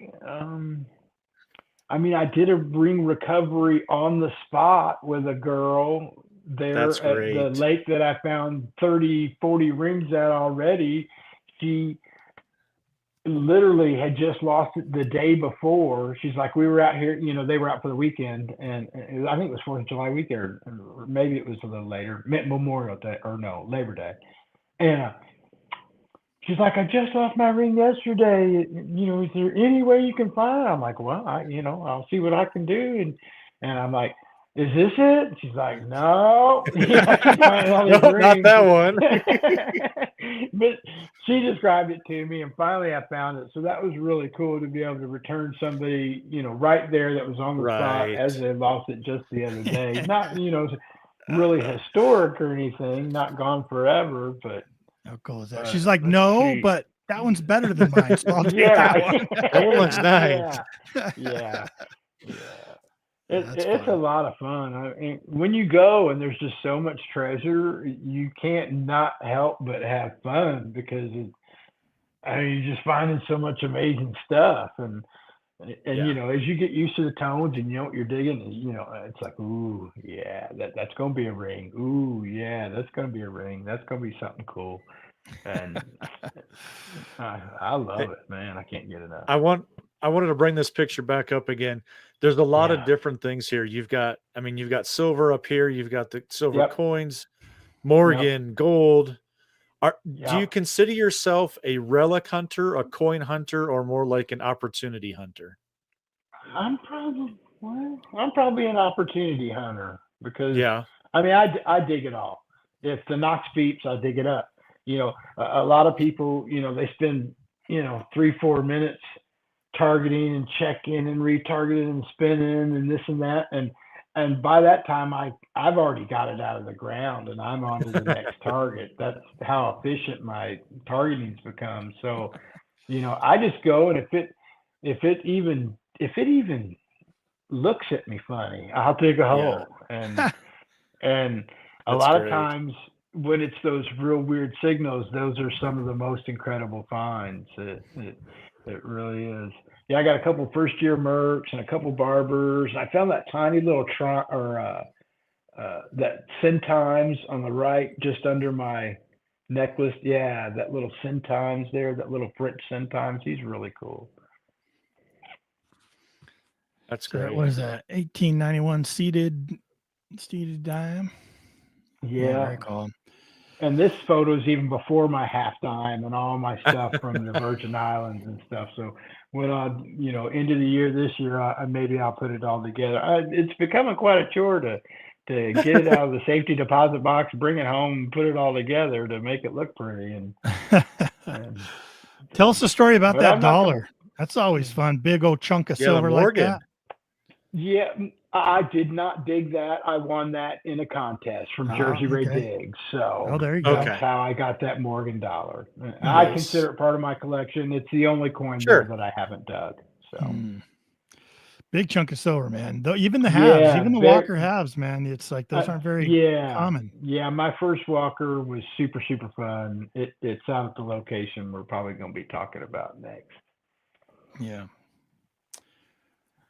I mean, I did a ring recovery on the spot with a girl there That's at great. the lake that I found 30, 40 rings at already. She literally had just lost it the day before. She's like, we were out here, they were out for the weekend, and I think it was 4th of July weekend, or maybe it was a little later, Memorial Day, or no, Labor Day. And she's like, I just lost my ring yesterday. Is there any way you can find it? I'm like, well, I'll see what I can do. And I'm like, is this it? And she's like, no. I can find all these No, not rings. that one. But she described it to me, and finally I found it. So that was really cool to be able to return somebody, right there that was on the spot Right. as they lost it just the other day. Not, really historic or anything, not gone forever, but How cool is that? She's like, no, see. but that one's better than mine. So I'll take Yeah. that one. That one's nice. Yeah. That's It's fun. a lot of fun. I mean, when you go and there's just so much treasure, you can't not help but have fun, because you're just finding so much amazing stuff. And as you get used to the tones and you know what you're digging, it's like, ooh, yeah, that's going to be a ring. Ooh, yeah, that's going to be a ring. That's going to be something cool. And I love it, man. I can't get enough. I wanted to bring this picture back up again. There's a lot of different things here. You've got silver up here. You've got the silver coins, Morgan, gold. Do you consider yourself a relic hunter, a coin hunter, or more like an opportunity hunter? I'm probably an opportunity hunter because Yeah. I mean I dig it all. If the Knox beeps, I dig it up. You know, a lot of people, you know, they spend 3-4 minutes targeting and checking and retargeting and spinning and this and that, and by that time I've already got it out of the ground and I'm on to the next target. That's how efficient my targeting's become. So, you know, I just go, and if it even looks at me funny, I'll dig a hole. And a That's lot of great. times when it's those real weird signals, those are some of the most incredible finds. It really is. Yeah, I got a couple first year Mercs and a couple Barbers. I found that tiny little that Centimes on the right, just under my necklace. Yeah, that little Centimes there, that little French Centimes. He's really cool. That's So great. that was a 1891 seated dime. Yeah. Very cool. And this photo is even before my half dime and all my stuff from the Virgin Islands and stuff. So when end of the year this year, maybe I'll put it all together. It's becoming quite a chore to get it out of the safety deposit box, bring it home, and put it all together to make it look pretty. And tell us a story about that dollar. Gonna... That's always fun. Big old chunk of Yeah, silver like Morgan. that. Yeah, I did not dig that. I won that in a contest from Jersey Ray Diggs. So there you go. That's how I got that Morgan dollar. Nice. I consider it part of my collection. It's the only coin there that I haven't dug. So big chunk of silver, man. Though even the halves, even the Walker halves, man. It's like those aren't very common. Yeah, my first Walker was super, super fun. It's out at the location we're probably going to be talking about next. Yeah.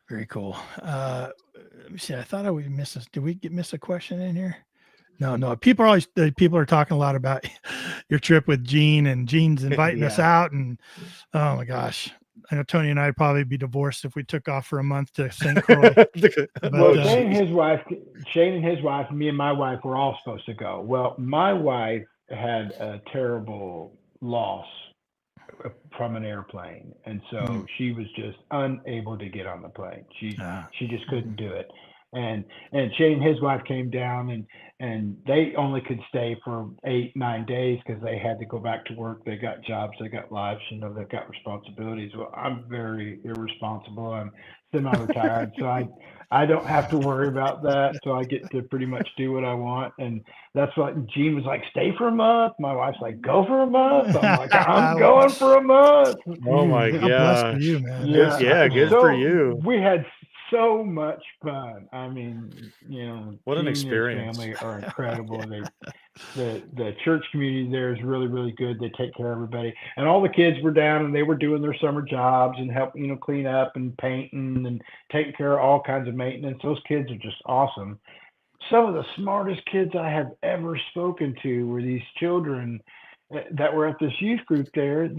Very cool. Let me see. I thought we missed this. Did we miss a question in here? No. People are talking a lot about your trip with Gene, and Gene's inviting us out. And oh my gosh, I know Tony and I'd probably be divorced if we took off for a month to St. Croix. Well, Shane and his wife, me and my wife were all supposed to go. Well, my wife had a terrible loss from an airplane, and so she was just unable to get on the plane. She just couldn't do it. And Shane and his wife came down, and they only could stay for 8-9 days because they had to go back to work. They got jobs, they got lives, they've got responsibilities. Well, I'm very irresponsible. I'm semi-retired, so I don't have to worry about that. So I get to pretty much do what I want. And that's what Gene was like, stay for a month. My wife's like, go for a month. I'm like, I'm going for a month. Oh my God. Bless for you, man. Yeah, good for you. We had so much fun. I mean, what an Gene experience. And his family are incredible. The church community there is really, really good. They take care of everybody. And all the kids were down and they were doing their summer jobs and helping, clean up and painting and taking care of all kinds of maintenance. Those kids are just awesome. Some of the smartest kids I have ever spoken to were these children that were at this youth group there.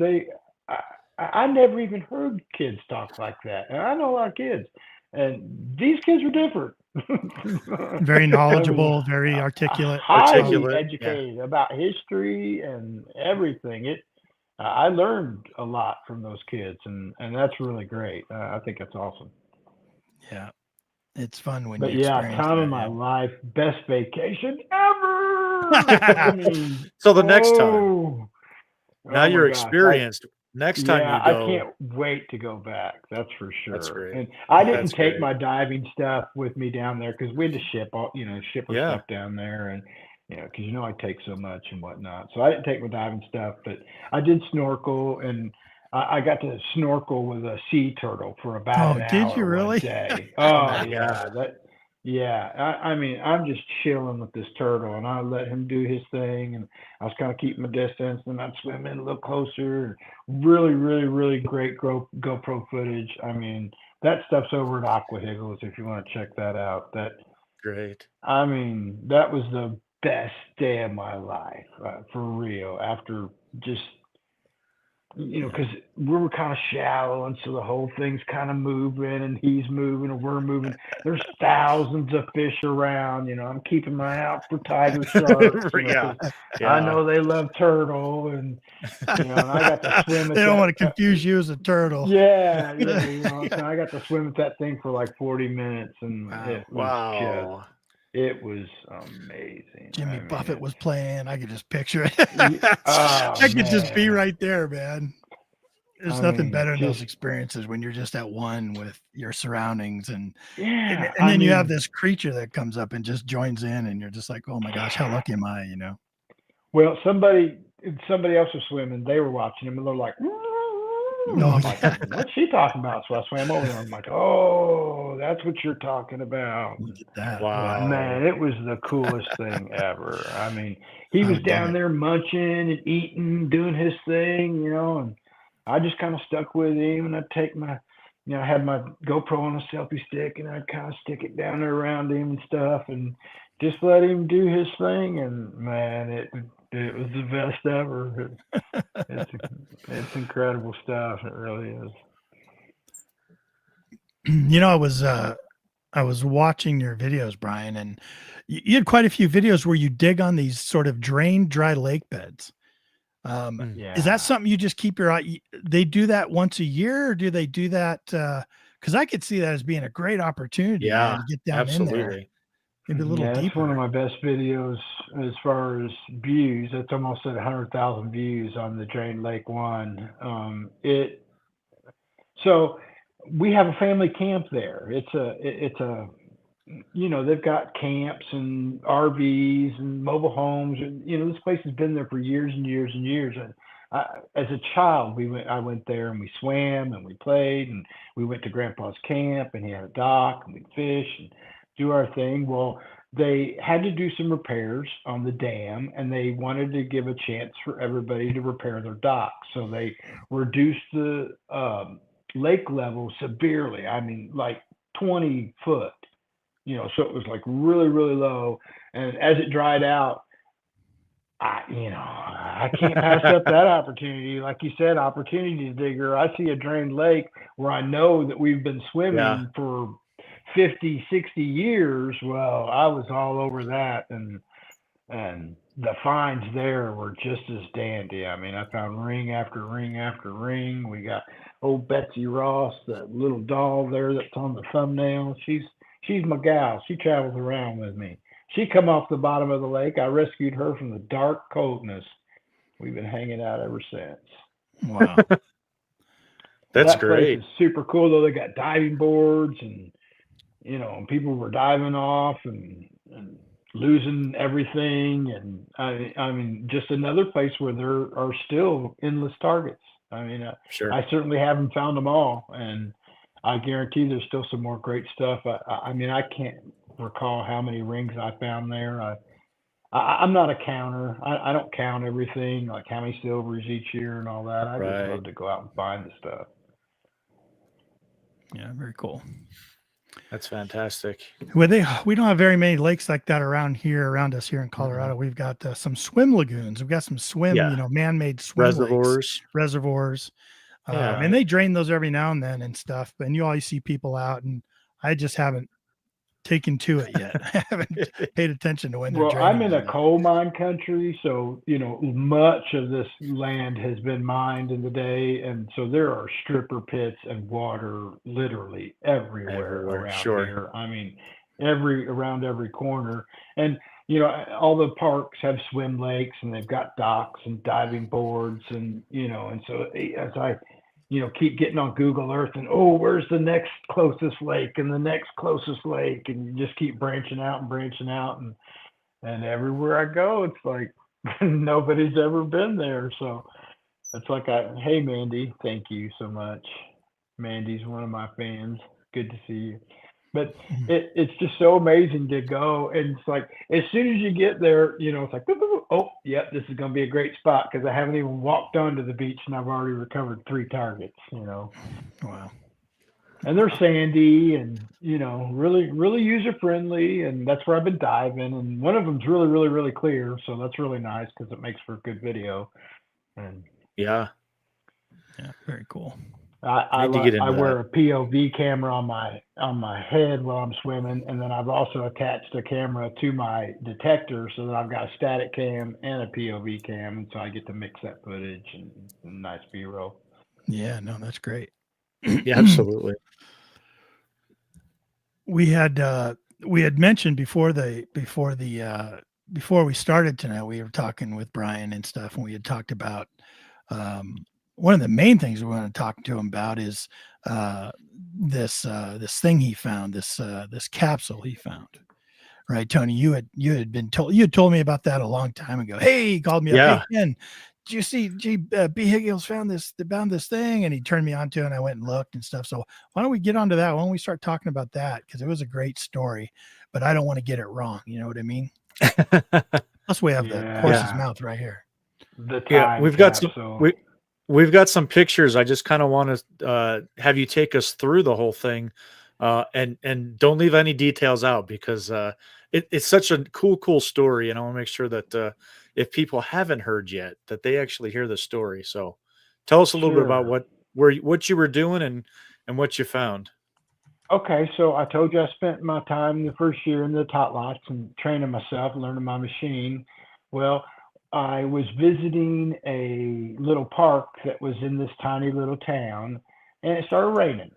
I never even heard kids talk like that. And I know a lot of kids. And these kids were different. Very knowledgeable, very articulate. Highly educated about history and everything. I learned a lot from those kids, and that's really great. I think that's awesome. Yeah, it's fun when you experience time that, of my life, best vacation ever. So the next time, now you're experienced. Next time you go, I can't wait to go back. That's for sure. That's great. And I didn't take my diving stuff with me down there because we had to ship our stuff down there, and because I take so much and whatnot. So I didn't take my diving stuff, but I did snorkel, and I got to snorkel with a sea turtle for about an hour. Did you really? One day. Oh yeah. I mean, I'm just chilling with this turtle, and I let him do his thing, and I was kind of keeping my distance, and I'd swim in a little closer. Really, really, really great GoPro footage. I mean, that stuff's over at AquaHiggles if you want to check that out. Great. I mean, that was the best day of my life, for real. After just because we were kind of shallow, and so the whole thing's kind of moving, and he's moving, and we're moving. There's thousands of fish around. I'm keeping my eye out for tiger sharks. Yeah. I know they love turtle, and and I got to swim. They don't want to confuse you as a turtle. Yeah, so I got to swim with that thing for like 40 minutes, and it was amazing. Jimmy Buffett was playing. I could just picture it. I could just be right there, man. There's nothing better than those experiences when you're just at one with your surroundings, and then you have this creature that comes up and just joins in, and you're just like, oh my gosh, how lucky am I? Well, somebody else was swimming. They were watching him, and they're like, I'm like, what's she talking about? So I swam over there. I'm like, oh, that's what you're talking about. Look at that. Wow. Man, it was the coolest thing ever. I mean, he was down there munching and eating, doing his thing, and I just kind of stuck with him, and I'd take my, I had my GoPro on a selfie stick, and I'd kind of stick it down there around him and stuff, and just let him do his thing. And man, it was the best ever. It's incredible stuff. It really is. I was watching your videos, Brian, and you had quite a few videos where you dig on these sort of drained dry lake beds. Is that something you just keep your eye? They do that once a year, or do they do that? Because I could see that as being a great opportunity to get down in there. Maybe a little deeper. It's one of my best videos as far as views. It's almost at 100,000 views on the Drained Lake one. So we have a family camp there. It's a they've got camps and RVs and mobile homes, and this place has been there for years and years and years. And as a child, I went there, and we swam, and we played, and we went to Grandpa's camp, and he had a dock, and we'd fish and do our thing. Well, they had to do some repairs on the dam, and they wanted to give a chance for everybody to repair their dock. So they reduced the lake level severely. I mean, like 20 foot, so it was like really, really low. And as it dried out, I can't pass up that opportunity. Like you said, opportunity digger. I see a drained lake where I know that we've been swimming for 50, 60 years. Well, I was all over that, and the finds there were just as dandy. I mean, I found ring after ring after ring. We got old Betsy Ross, that little doll there that's on the thumbnail. She's my gal. She travels around with me. She come off the bottom of the lake. I rescued her from the dark coldness. We've been hanging out ever since. Wow. That's that great. Place is super cool, though. They got diving boards, and and people were diving off and losing everything. And I mean, just another place where there are still endless targets. I mean, Sure. I certainly haven't found them all, and I guarantee there's still some more great stuff. I mean, I can't recall how many rings I found there. I'm not a counter. I don't count everything, like how many silvers each year and all that. I just love to go out and find the stuff. Yeah, very cool. That's fantastic. We don't have very many lakes like that around us here in Colorado. We've got some swim lagoons. We've got some man-made swim reservoirs. And they drain those every now and then and stuff. And you always see people out, and I just haven't taken to it yet. I haven't paid attention to when they're draining. Well, I'm in a coal mine country, so much of this land has been mined in the day, and so there are stripper pits and water literally everywhere around here. I mean, around every corner. And all the parks have swim lakes, and they've got docks and diving boards, and and so as I keep getting on Google Earth and, where's the next closest lake and the next closest lake? And you just keep branching out. And everywhere I go, it's like nobody's ever been there. So it's like, hey, Mandy, thank you so much. Mandy's one of my fans. Good to see you. But it's just so amazing to go. And it's like, as soon as you get there, it's like, this is going to be a great spot, because I haven't even walked onto the beach and I've already recovered 3 targets, Wow. And they're sandy and, really, really user friendly. And that's where I've been diving. And one of them's really, really, really clear. So that's really nice, because it makes for a good video. And Yeah, very cool. I wear a POV camera on my head while I'm swimming, and then I've also attached a camera to my detector so that I've got a static cam and a POV cam, and so I get to mix that footage and nice B-roll. Yeah, no, that's great. Yeah, absolutely. We had mentioned before we started tonight, we were talking with Brian and stuff, and we had talked about one of the main things we want to talk to him about is this thing he found, this capsule he found. Right, Tony, you had told me about that a long time ago. Hey, he called me up. Hey, Ken, did you see BHiggles found this thing? And he turned me on to it, and I went and looked and stuff. So why don't we get onto that? Why don't we start talking about that? Because it was a great story, but I don't want to get it wrong. You know what I mean? Plus, we have the horse's mouth right here. We've got some pictures. I just kind of want to have you take us through the whole thing, and don't leave any details out, because it's such a cool story, and I want to make sure that if people haven't heard yet, that they actually hear the story. So tell us a little bit about what you were doing and what you found. Okay, so I told you I spent my time the first year in the tot lots and training myself, learning my machine. Well, I was visiting a little park that was in this tiny little town, and it started raining.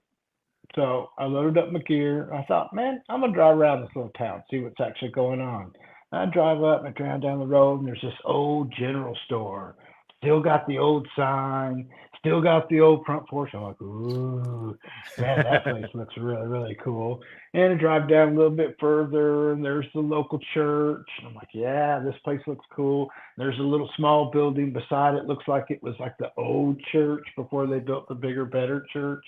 So I loaded up my gear. I thought, man, I'm going to drive around this little town, see what's actually going on. I drive up and I drive down the road, and there's this old general store. Still got the old sign, still got the old front porch. I'm like, ooh, man, that place looks really, really cool. And I drive down a little bit further, and there's the local church. And I'm like, yeah, this place looks cool. There's a little small building beside it. Looks like it was like the old church before they built the bigger, better church.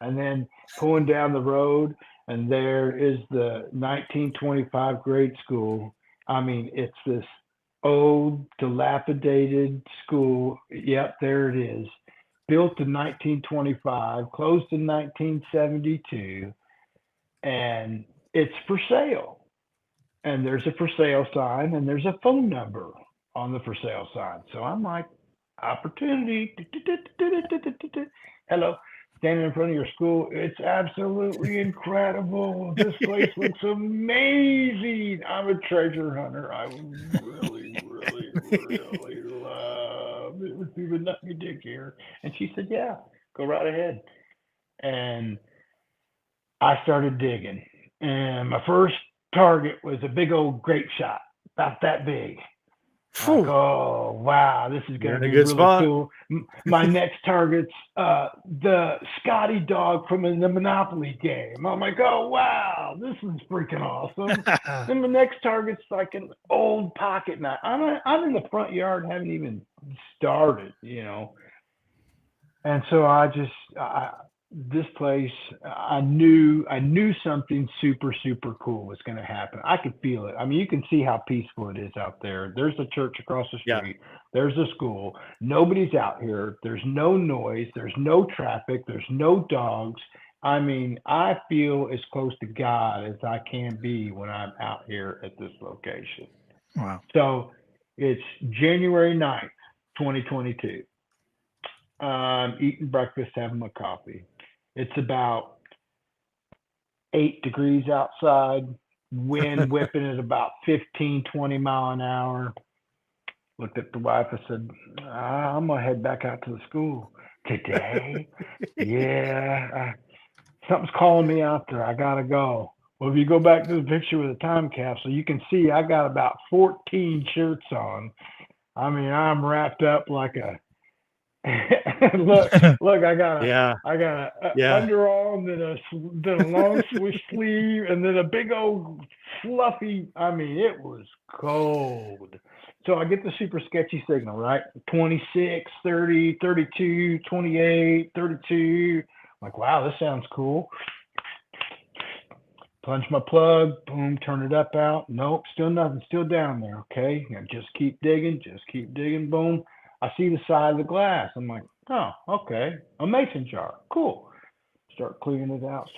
And then pulling down the road, and there is the 1925 grade school. I mean, it's this old, dilapidated school. Yep, there it is. Built in 1925, closed in 1972, and it's for sale. And there's a for sale sign, and there's a phone number on the for sale sign. So I'm like, opportunity. Hello. Standing in front of your school, it's absolutely incredible. This place looks amazing. I'm a treasure hunter. I would really, really, really love it if you would let me dig here. And she said, yeah, go right ahead. And I started digging. And my first target was a big old grape shot, about that big. Like, oh, wow, this is going to be really cool. My next target's the Scotty dog from the Monopoly game. I'm like, oh, wow, this is freaking awesome. Then the next target's like an old pocket knife. I'm in the front yard, haven't even started, you know. And so this place, I knew something super, super cool was going to happen. I could feel it. I mean, you can see how peaceful it is out there. There's a church across the street. Yeah. There's a school. Nobody's out here. There's no noise. There's no traffic. There's no dogs. I mean, I feel as close to God as I can be when I'm out here at this location. Wow. So it's January 9th, 2022. I'm eating breakfast, having my coffee. It's about 8 degrees outside, wind whipping at about 15, 20 mile an hour. Looked at the wife. I said, I'm going to head back out to the school today. Yeah, something's calling me out there. I got to go. Well, if you go back to the picture with the time capsule, you can see I got about 14 shirts on. I mean, I'm wrapped up like a look, I got a underarm, then a long swoosh sleeve, and then a big old fluffy. I mean, it was cold. So I get the super sketchy signal, right? 26, 30, 32, 28, 32. I'm like, wow, this sounds cool. Plunge my plug, boom, turn it up out. Nope, still nothing, still down there. Okay, just keep digging, boom. I see the side of the glass. I'm like, oh, okay, a mason jar, cool. Start clearing it out.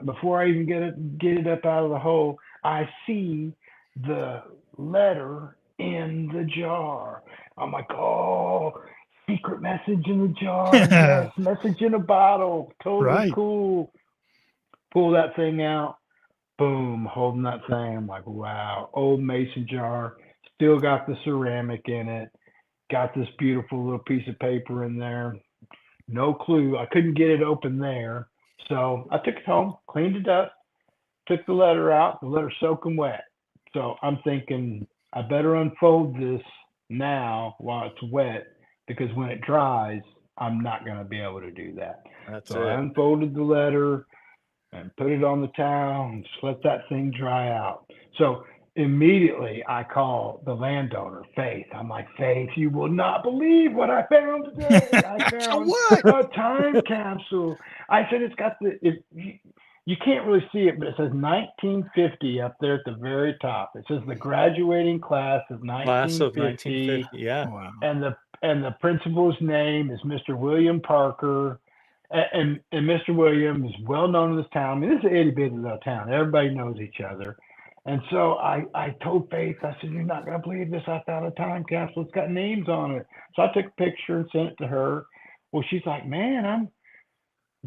Before I even get it up out of the hole, I see the letter in the jar. I'm like, oh, secret message in the jar. Yes, message in a bottle. Totally Right. cool. Pull that thing out. Boom, holding that thing. I'm like, wow, old mason jar. Still got the ceramic in it. Got this beautiful little piece of paper in there. No clue. I couldn't get it open there. So I took it home, cleaned it up, took the letter out, the letter soaking wet. So I'm thinking I better unfold this now while it's wet, because when it dries, I'm not going to be able to do that. That's So I it. unfolded the letter and put it on the towel and just let that thing dry out. So immediately I call the landowner, Faith. I'm like, Faith, you will not believe what I found today. I found What? a time capsule. I said, it's got you can't really see it, but it says 1950 up there at the very top. It says the graduating class of 1950. Yeah. Wow. And the principal's name is Mr. William Parker. And Mr. William is well known in this town. I mean, this is an itty bitty little town. Everybody knows each other. And so I told Faith, I said, you're not going to believe this. I found a time capsule. It's got names on it. So I took a picture and sent it to her. Well, she's like, man,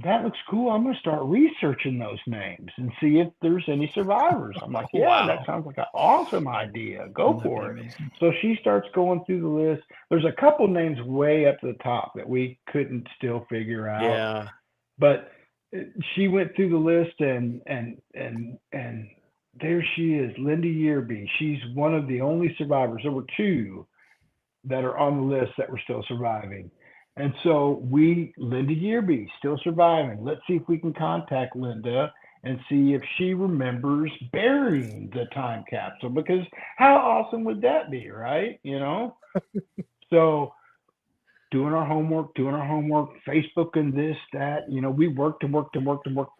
that looks cool. I'm going to start researching those names and see if there's any survivors. I'm like, yeah, Wow. that sounds like an awesome idea. Go That'd be for it. amazing. So she starts going through the list. There's a couple names way up to the top that we couldn't still figure out. Yeah. But she went through the list and there she is, Linda Yearby. She's one of the only survivors. There were two that are on the list that were still surviving. And so Linda Yearby, still surviving. Let's see if we can contact Linda and see if she remembers burying the time capsule, because how awesome would that be, right? You know? So doing our homework, Facebooking this, that, we worked and worked,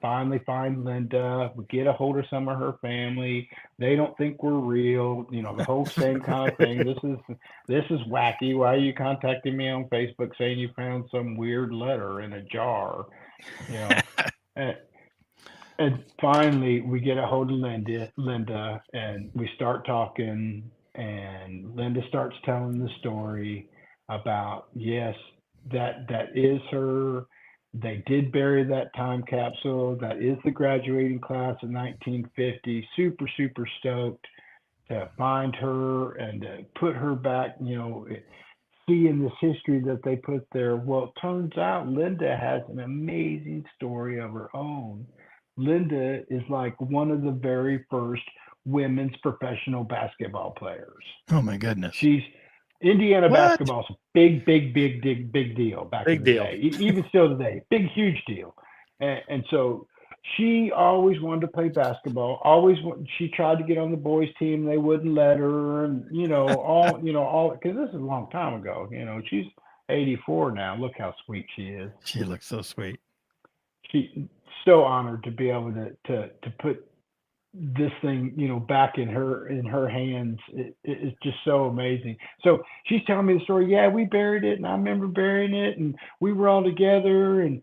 finally find Linda. We get a hold of some of her family. They don't think we're real, the whole same kind of thing. This is wacky. Why are you contacting me on Facebook saying you found some weird letter in a jar? And finally we get a hold of Linda, and we start talking, and Linda starts telling the story about, yes, that is her. They did bury that time capsule. That is the graduating class of 1950. Super, super stoked to find her and to put her back, seeing this history that they put there. Well, it turns out Linda has an amazing story of her own. Linda is like one of the very first women's professional basketball players. Oh my goodness. She's Indiana What? basketball is a big deal back in the day. Even still today, big, huge deal. And so she always wanted to play basketball. She tried to get on the boys' team. They wouldn't let her, and all because this is a long time ago. She's 84 now. Look how sweet she is. She looks so sweet. She's so honored to be able to put this thing, back in her hands. It's just so amazing. So she's telling me the story. Yeah, we buried it, and I remember burying it, and we were all together and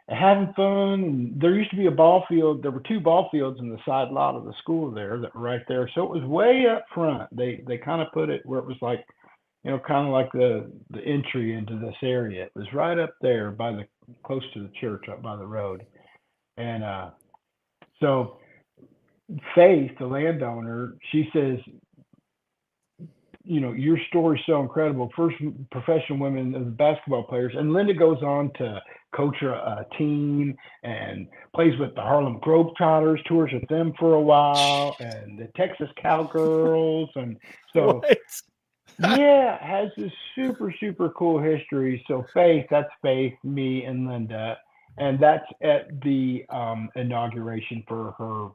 having fun. And there used to be a ball field. There were two ball fields in the side lot of the school there that were right there. So it was way up front. They kind of put it where it was like, kind of like the entry into this area. It was right up there close to the church, up by the road. And so Faith, the landowner, she says, your story's so incredible. First professional women as basketball players. And Linda goes on to coach a team and plays with the Harlem Globetrotters, tours with them for a while, and the Texas Cowgirls. And so, yeah, has this super, super cool history. So that's Faith, me, and Linda. And that's at the inauguration for her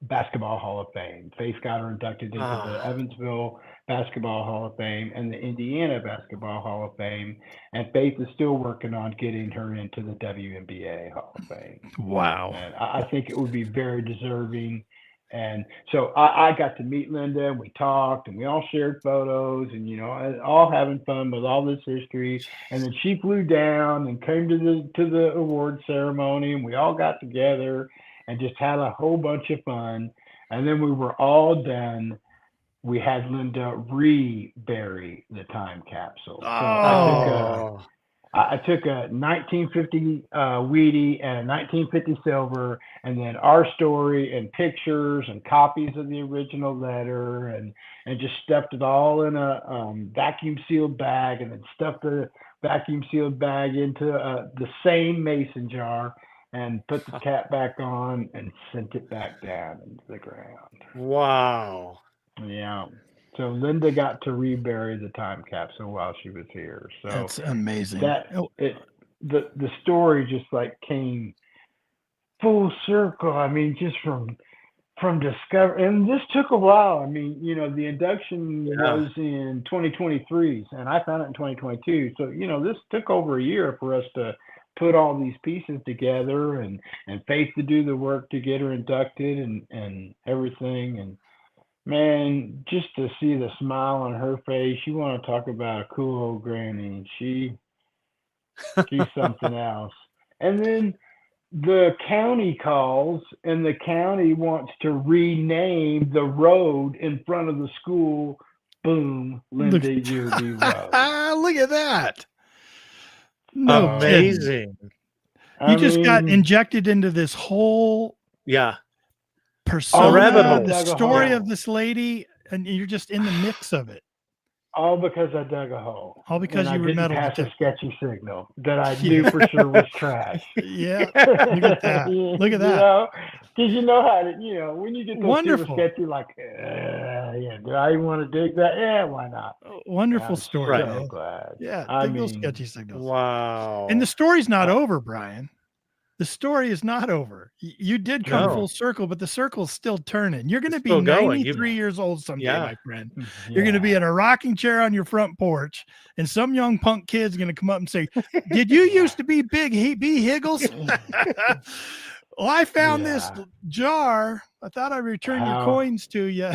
Basketball Hall of Fame. Faith got her inducted into the Evansville Basketball Hall of Fame and the Indiana Basketball Hall of Fame, and Faith is still working on getting her into the WNBA Hall of Fame. Wow. And I think it would be very deserving. And so I got to meet Linda, and we talked, and we all shared photos, and all having fun with all this history. And then she flew down and came to the award ceremony, and we all got together and just had a whole bunch of fun. And then we were all done. we had Linda rebury the time capsule. So Oh. I took a 1950 Wheatie and a 1950 silver, and then our story and pictures and copies of the original letter, and just stuffed it all in a vacuum sealed bag, and then stuffed the vacuum sealed bag into the same mason jar, and put the cap back on and sent it back down into the ground. Wow. Yeah. So Linda got to rebury the time capsule while she was here. So That's amazing. The story just like came full circle. I mean, just from discovery, and this took a while. I mean, the induction was in 2023, and I found it in 2022. So this took over a year for us to put all these pieces together, and Faith to do the work to get her inducted and everything. And man, just to see the smile on her face, you want to talk about a cool old granny. She's something else. And then the county calls, and the county wants to rename the road in front of the school. Boom, Linda Judy Road. Look at that. No, amazing. You just got injected into this whole persona, the story of this lady, and you're just in the mix of it. All because I dug a hole. All because you were metal detected. A sketchy signal that I knew for sure was trash. Yeah, look at that. Look at that. Because you know how to, when you get those super sketchy, like, do I even want to dig that? Yeah, why not? Wonderful story. So glad. Yeah, dig those sketchy signals. Wow. And the story's not over, Brian. The story is not over. You did come full circle, but the circle's still turning. You're going to be 93 years old someday, my friend. You're going to be in a rocking chair on your front porch, and some young punk kid's going to come up and say, "Did you used to be BHiggles?" Well, I found this jar. I thought I'd return your coins to you.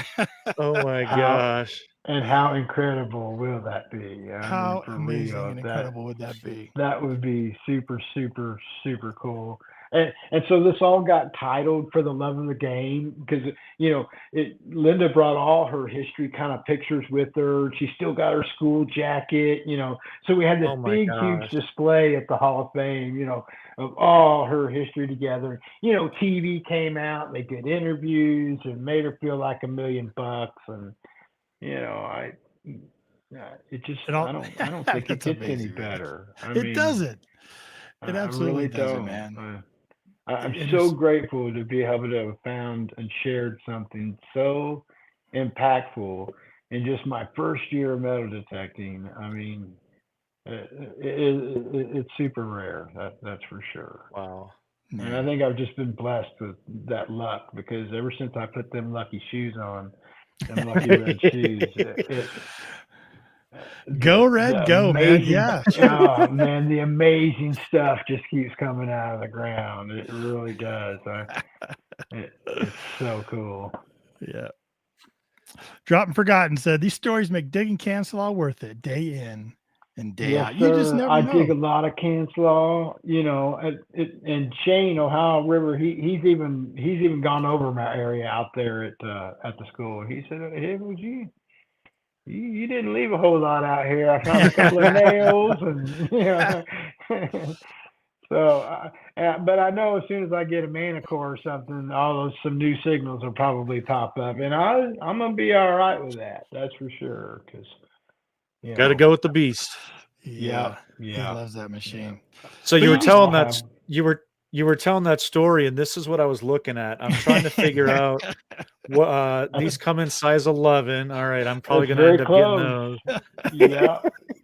Oh my gosh. And how incredible will that be? How amazing and incredible would that be? That would be super, super, super cool. And so this all got titled For the Love of the Game because, Linda brought all her history kind of pictures with her. She still got her school jacket, So we had this huge display at the Hall of Fame, of all her history together. TV came out, they did interviews and made her feel like $1 million. And, I don't think it gets any better. It doesn't. It absolutely doesn't, man. I'm so grateful to be able to have found and shared something so impactful in just my first year of metal detecting. I mean, it's super rare. That's for sure. Wow. And I think I've just been blessed with that luck because ever since I put them lucky shoes on, them lucky red shoes, go red, go, man. Yeah. Oh man, the amazing stuff just keeps coming out of the ground. It really does. It's so cool. Yeah. Dropped and Forgotten said these stories make digging Canslaw worth it day in and day out. You just never know. I dig a lot of Canslaw, and Shane, Ohio River, he's even gone over my area out there at the school. He said, "Hey, would you didn't leave a whole lot out here. I found a couple of nails and so, but I know as soon as I get a Manicore or something, some new signals will probably pop up, and I'm gonna be all right with that. That's for sure. Because got to go with the beast. Yeah. He loves that machine. So you were telling that you were telling that story, and this is what I was looking at. I'm trying to figure out what these come in size 11. All right, I'm probably going to end up getting those.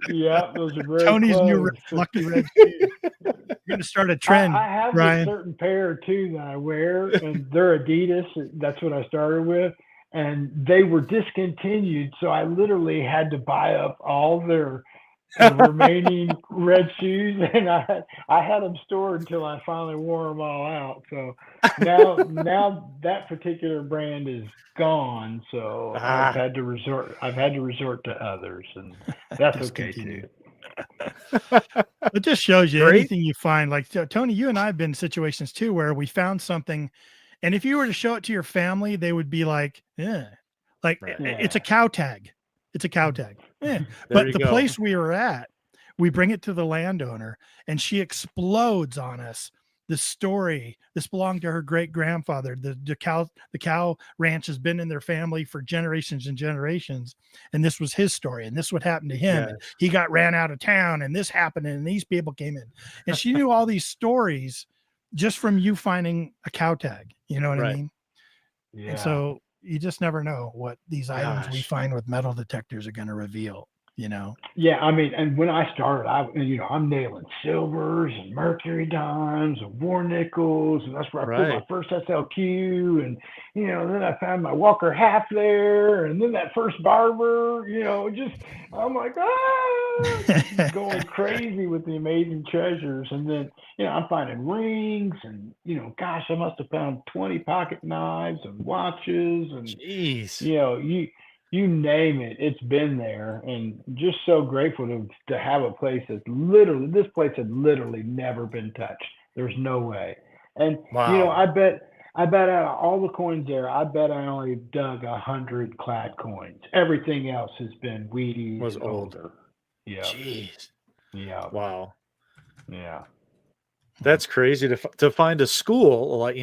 Yeah, those are very Tony's close. New lucky red shoes. You're going to start a trend. I have Brian. a certain pair too that I wear, and they're Adidas. That's what I started with, and they were discontinued, so I literally had to buy up all their remaining red shoes, and I had them stored until I finally wore them all out. So now that particular brand is gone. So I've had to resort to others, and that's okay too. It just shows you anything you find. Like Tony, you and I have been in situations too where we found something, and if you were to show it to your family, they would be like, "Yeah, Like Right. it's a cow tag. It's a cow tag. There But you the go. place we were at, we bring it to the landowner and she explodes on us. The story, this belonged to her great grandfather. The cow ranch has been in their family for generations and generations. And this was his story. And this would happen to him. Yes. And he got ran out of town and this happened. And these people came in, and she knew all these stories just from you finding a cow tag. You know what I Right. mean? Yeah. And so you just never know what these items we Gosh. find with metal detectors are going to reveal, Yeah, I mean, and when I started, I'm nailing silvers and mercury dimes and war nickels, and that's where I pulled my Right. first SLQ, and then I found my Walker half there, and then that first barber, I'm like, just going crazy with the amazing treasures, and then I'm finding rings, and gosh, I must have found 20 pocket knives and watches, and Jeez. you name it, it's been there, and just so grateful to have a place this place had literally never been touched. There's no way. And Wow. I bet out of all the coins there, I bet I only dug 100 clad coins. Everything else has been weedy Was and old. older. Yeah. Jeez. Yeah. Wow. Yeah. That's crazy to find a school like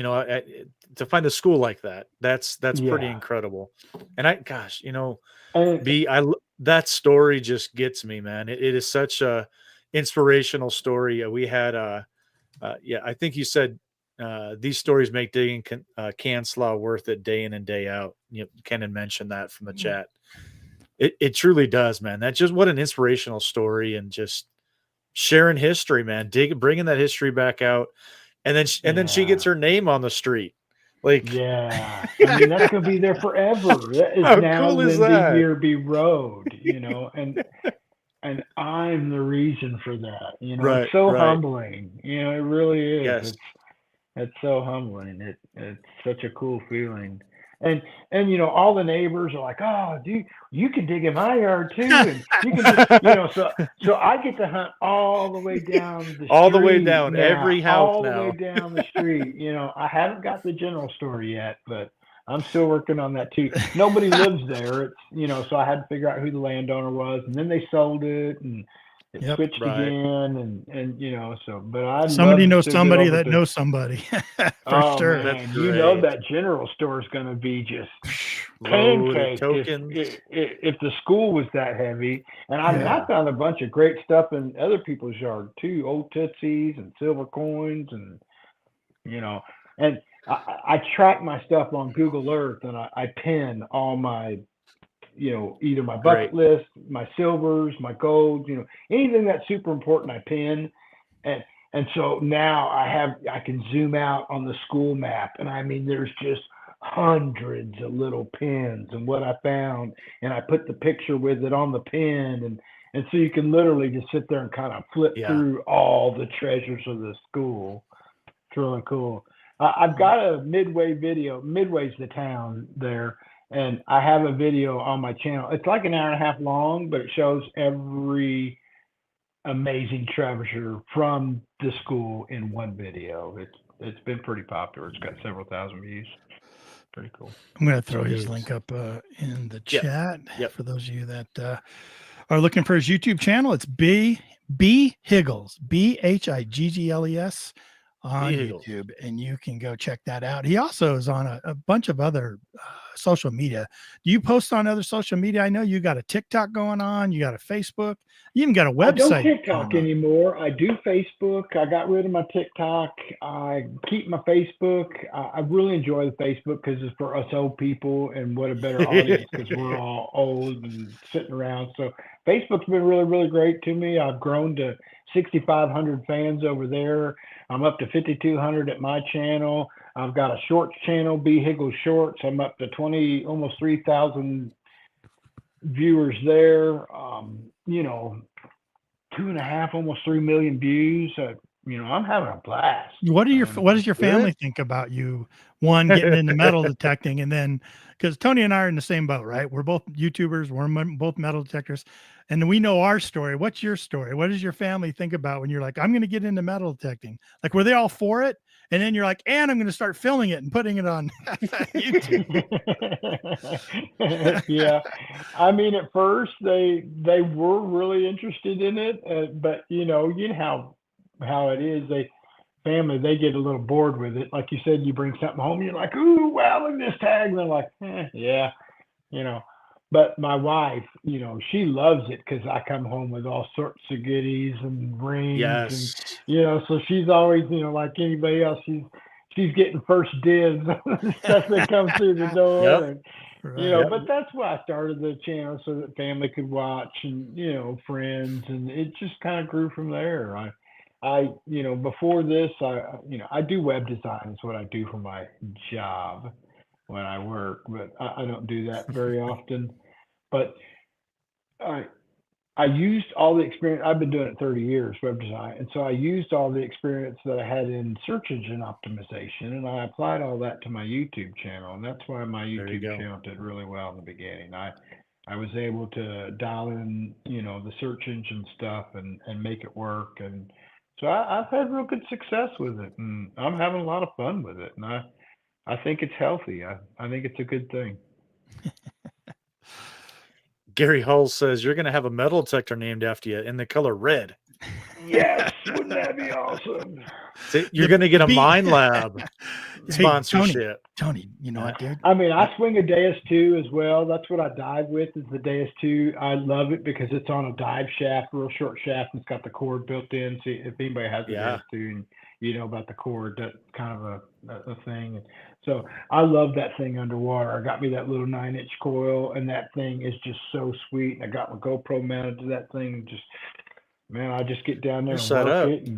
to find a school like that. That's pretty Yeah. incredible. And And that story just gets me, man. It is such a inspirational story. We had I think you said these stories make digging can slaw worth it day in and day out. Kenan mentioned that from the chat. It truly does, man. That's just what an inspirational story, and just sharing history, man. Bringing that history back out, and then she gets her name on the street. Like, yeah, I mean, that's gonna be there forever. That is how now cool is Lindy that? Yearby Road, and I'm the reason for that. Right, It's so right. humbling. It really is. Yes. It's so humbling. It's such a cool feeling. And all the neighbors are like, oh, dude, you can dig in my yard too, and you can just, so I get to hunt all the way down the street. All the way down, now, every house all now. the way down the street. I haven't got the general store yet, but I'm still working on that too. Nobody lives there. It's so I had to figure out who the landowner was, and then they sold it, and it switched Right. again, and but I somebody knows somebody that knows somebody for sure. Man, That's that general store is going to be just loaded pancaked tokens. if the school was that heavy. And I found a bunch of great stuff in other people's yard too, old Tootsies and silver coins, and and I track my stuff on Google Earth, and I pin all my either my bucket list, my silvers, my golds, anything that's super important, I pin. And so now I can zoom out on the school map, and I mean, there's just hundreds of little pins and what I found, and I put the picture with it on the pin, and so you can literally just sit there and kind of flip through all the treasures of the school. It's really cool. I've got a Midway video. Midway's the town there. And I have a video on my channel. It's like an hour and a half long, but it shows every amazing treasure from the school in one video. It's been pretty popular. It's got several thousand views. Pretty cool. I'm going to throw his link up in the chat for those of you that are looking for his YouTube channel. It's BHiggles, BHiggles on YouTube, and you can go check that out. He also is on a bunch of other social media. Do you post on other social media? I know you got a TikTok going on, you got a Facebook, you even got a website. I don't TikTok anymore. I do Facebook. I got rid of my TikTok. I keep my Facebook. I really enjoy the Facebook because it's for us old people, and what a better audience because we're all old and sitting around. So Facebook's been really, really great to me. I've grown to 6,500 fans over there. I'm up to 5,200 at my channel. I've got a shorts channel, BHiggles Shorts. I'm up to almost 3,000 viewers there. 2.5, almost 3 million views. I'm having a blast. What does your family think about you? One, getting into metal detecting, and then because Tony and I are in the same boat, right? We're both YouTubers. We're both metal detectors, and we know our story. What's your story? What does your family think about when you're like, I'm going to get into metal detecting? Like, were they all for it? and then you're like, and I'm going to start filming it and putting it on YouTube. Yeah, I mean, at first they were really interested in it, but you know how it is. They get a little bored with it. Like you said, you bring something home, you're like, ooh, wow, look at this tag, and they're like, yeah, you know. But my wife, you know, she loves it because I come home with all sorts of goodies and rings, and Yes. you know, so she's always, you know, like anybody else, she's getting first dibs on stuff that comes through the door, Yep. and Right. you know. Yep. But that's why I started the channel so that family could watch, and you know, friends, and it just kind of grew from there. You know, before this, I do web design. Is what I do for my job when I work, but I don't do that very often. But I used all the experience. I've been doing it 30 years, web design, and so I used all the experience that I had in search engine optimization, and I applied all that to my YouTube channel, and that's why my There you YouTube go. channel did really well in the beginning. I was able to dial in, you know, the search engine stuff and make it work, and so I've had real good success with it, and I'm having a lot of fun with it, and I think it's healthy. I think it's a good thing. Gary Hull says you're going to have a metal detector named after you in the color red. Yes, wouldn't that be awesome? So you're going to get a Mine Lab Hey, sponsorship. Tony, you know what, dude? I mean, I swing a Deus 2 as well. That's what I dive with, is the Deus 2. I love it because it's on a dive shaft, real short shaft, and it's got the cord built in. See, if anybody has a Deus 2 and you know about the cord, that's kind of a thing. So I love that thing underwater. I got me that little 9-inch coil, and that thing is just so sweet. And I got my GoPro mounted to that thing, and just, man, I just get down there You're and set work up. it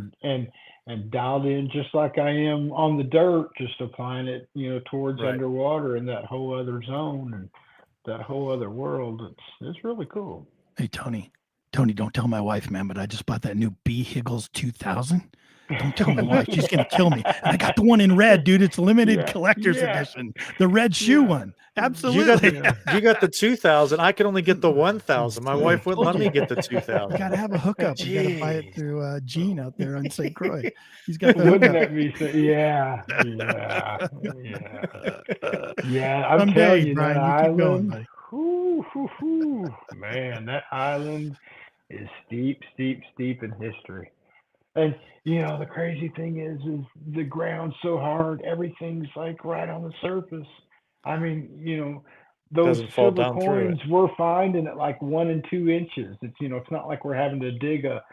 and dialed in just like I am on the dirt, just applying it, you know, towards Right. underwater in that whole other zone and that whole other world. It's really cool. Hey, Tony, don't tell my wife, man, but I just bought that new BHiggles 2000. Don't tell my wife. She's going to kill me. And I got the one in red, dude. It's limited collector's edition. The red shoe one. Absolutely. You got the 2000. I can only get the 1000. My wife wouldn't let me get the 2000. You got to have a hookup. You got to buy it through Gene out there on St. Croix. He's got the Wouldn't hookup. that be so? Yeah. I'm Someday, telling you, Brian, that you keep going, island, buddy. man, that island is steep in history. And you know, the crazy thing is the ground's so hard, everything's like right on the surface. I mean, you know, those Doesn't fall silver down through coins we're finding at like 1 and 2 inches. It's, you know, it's not like we're having to dig a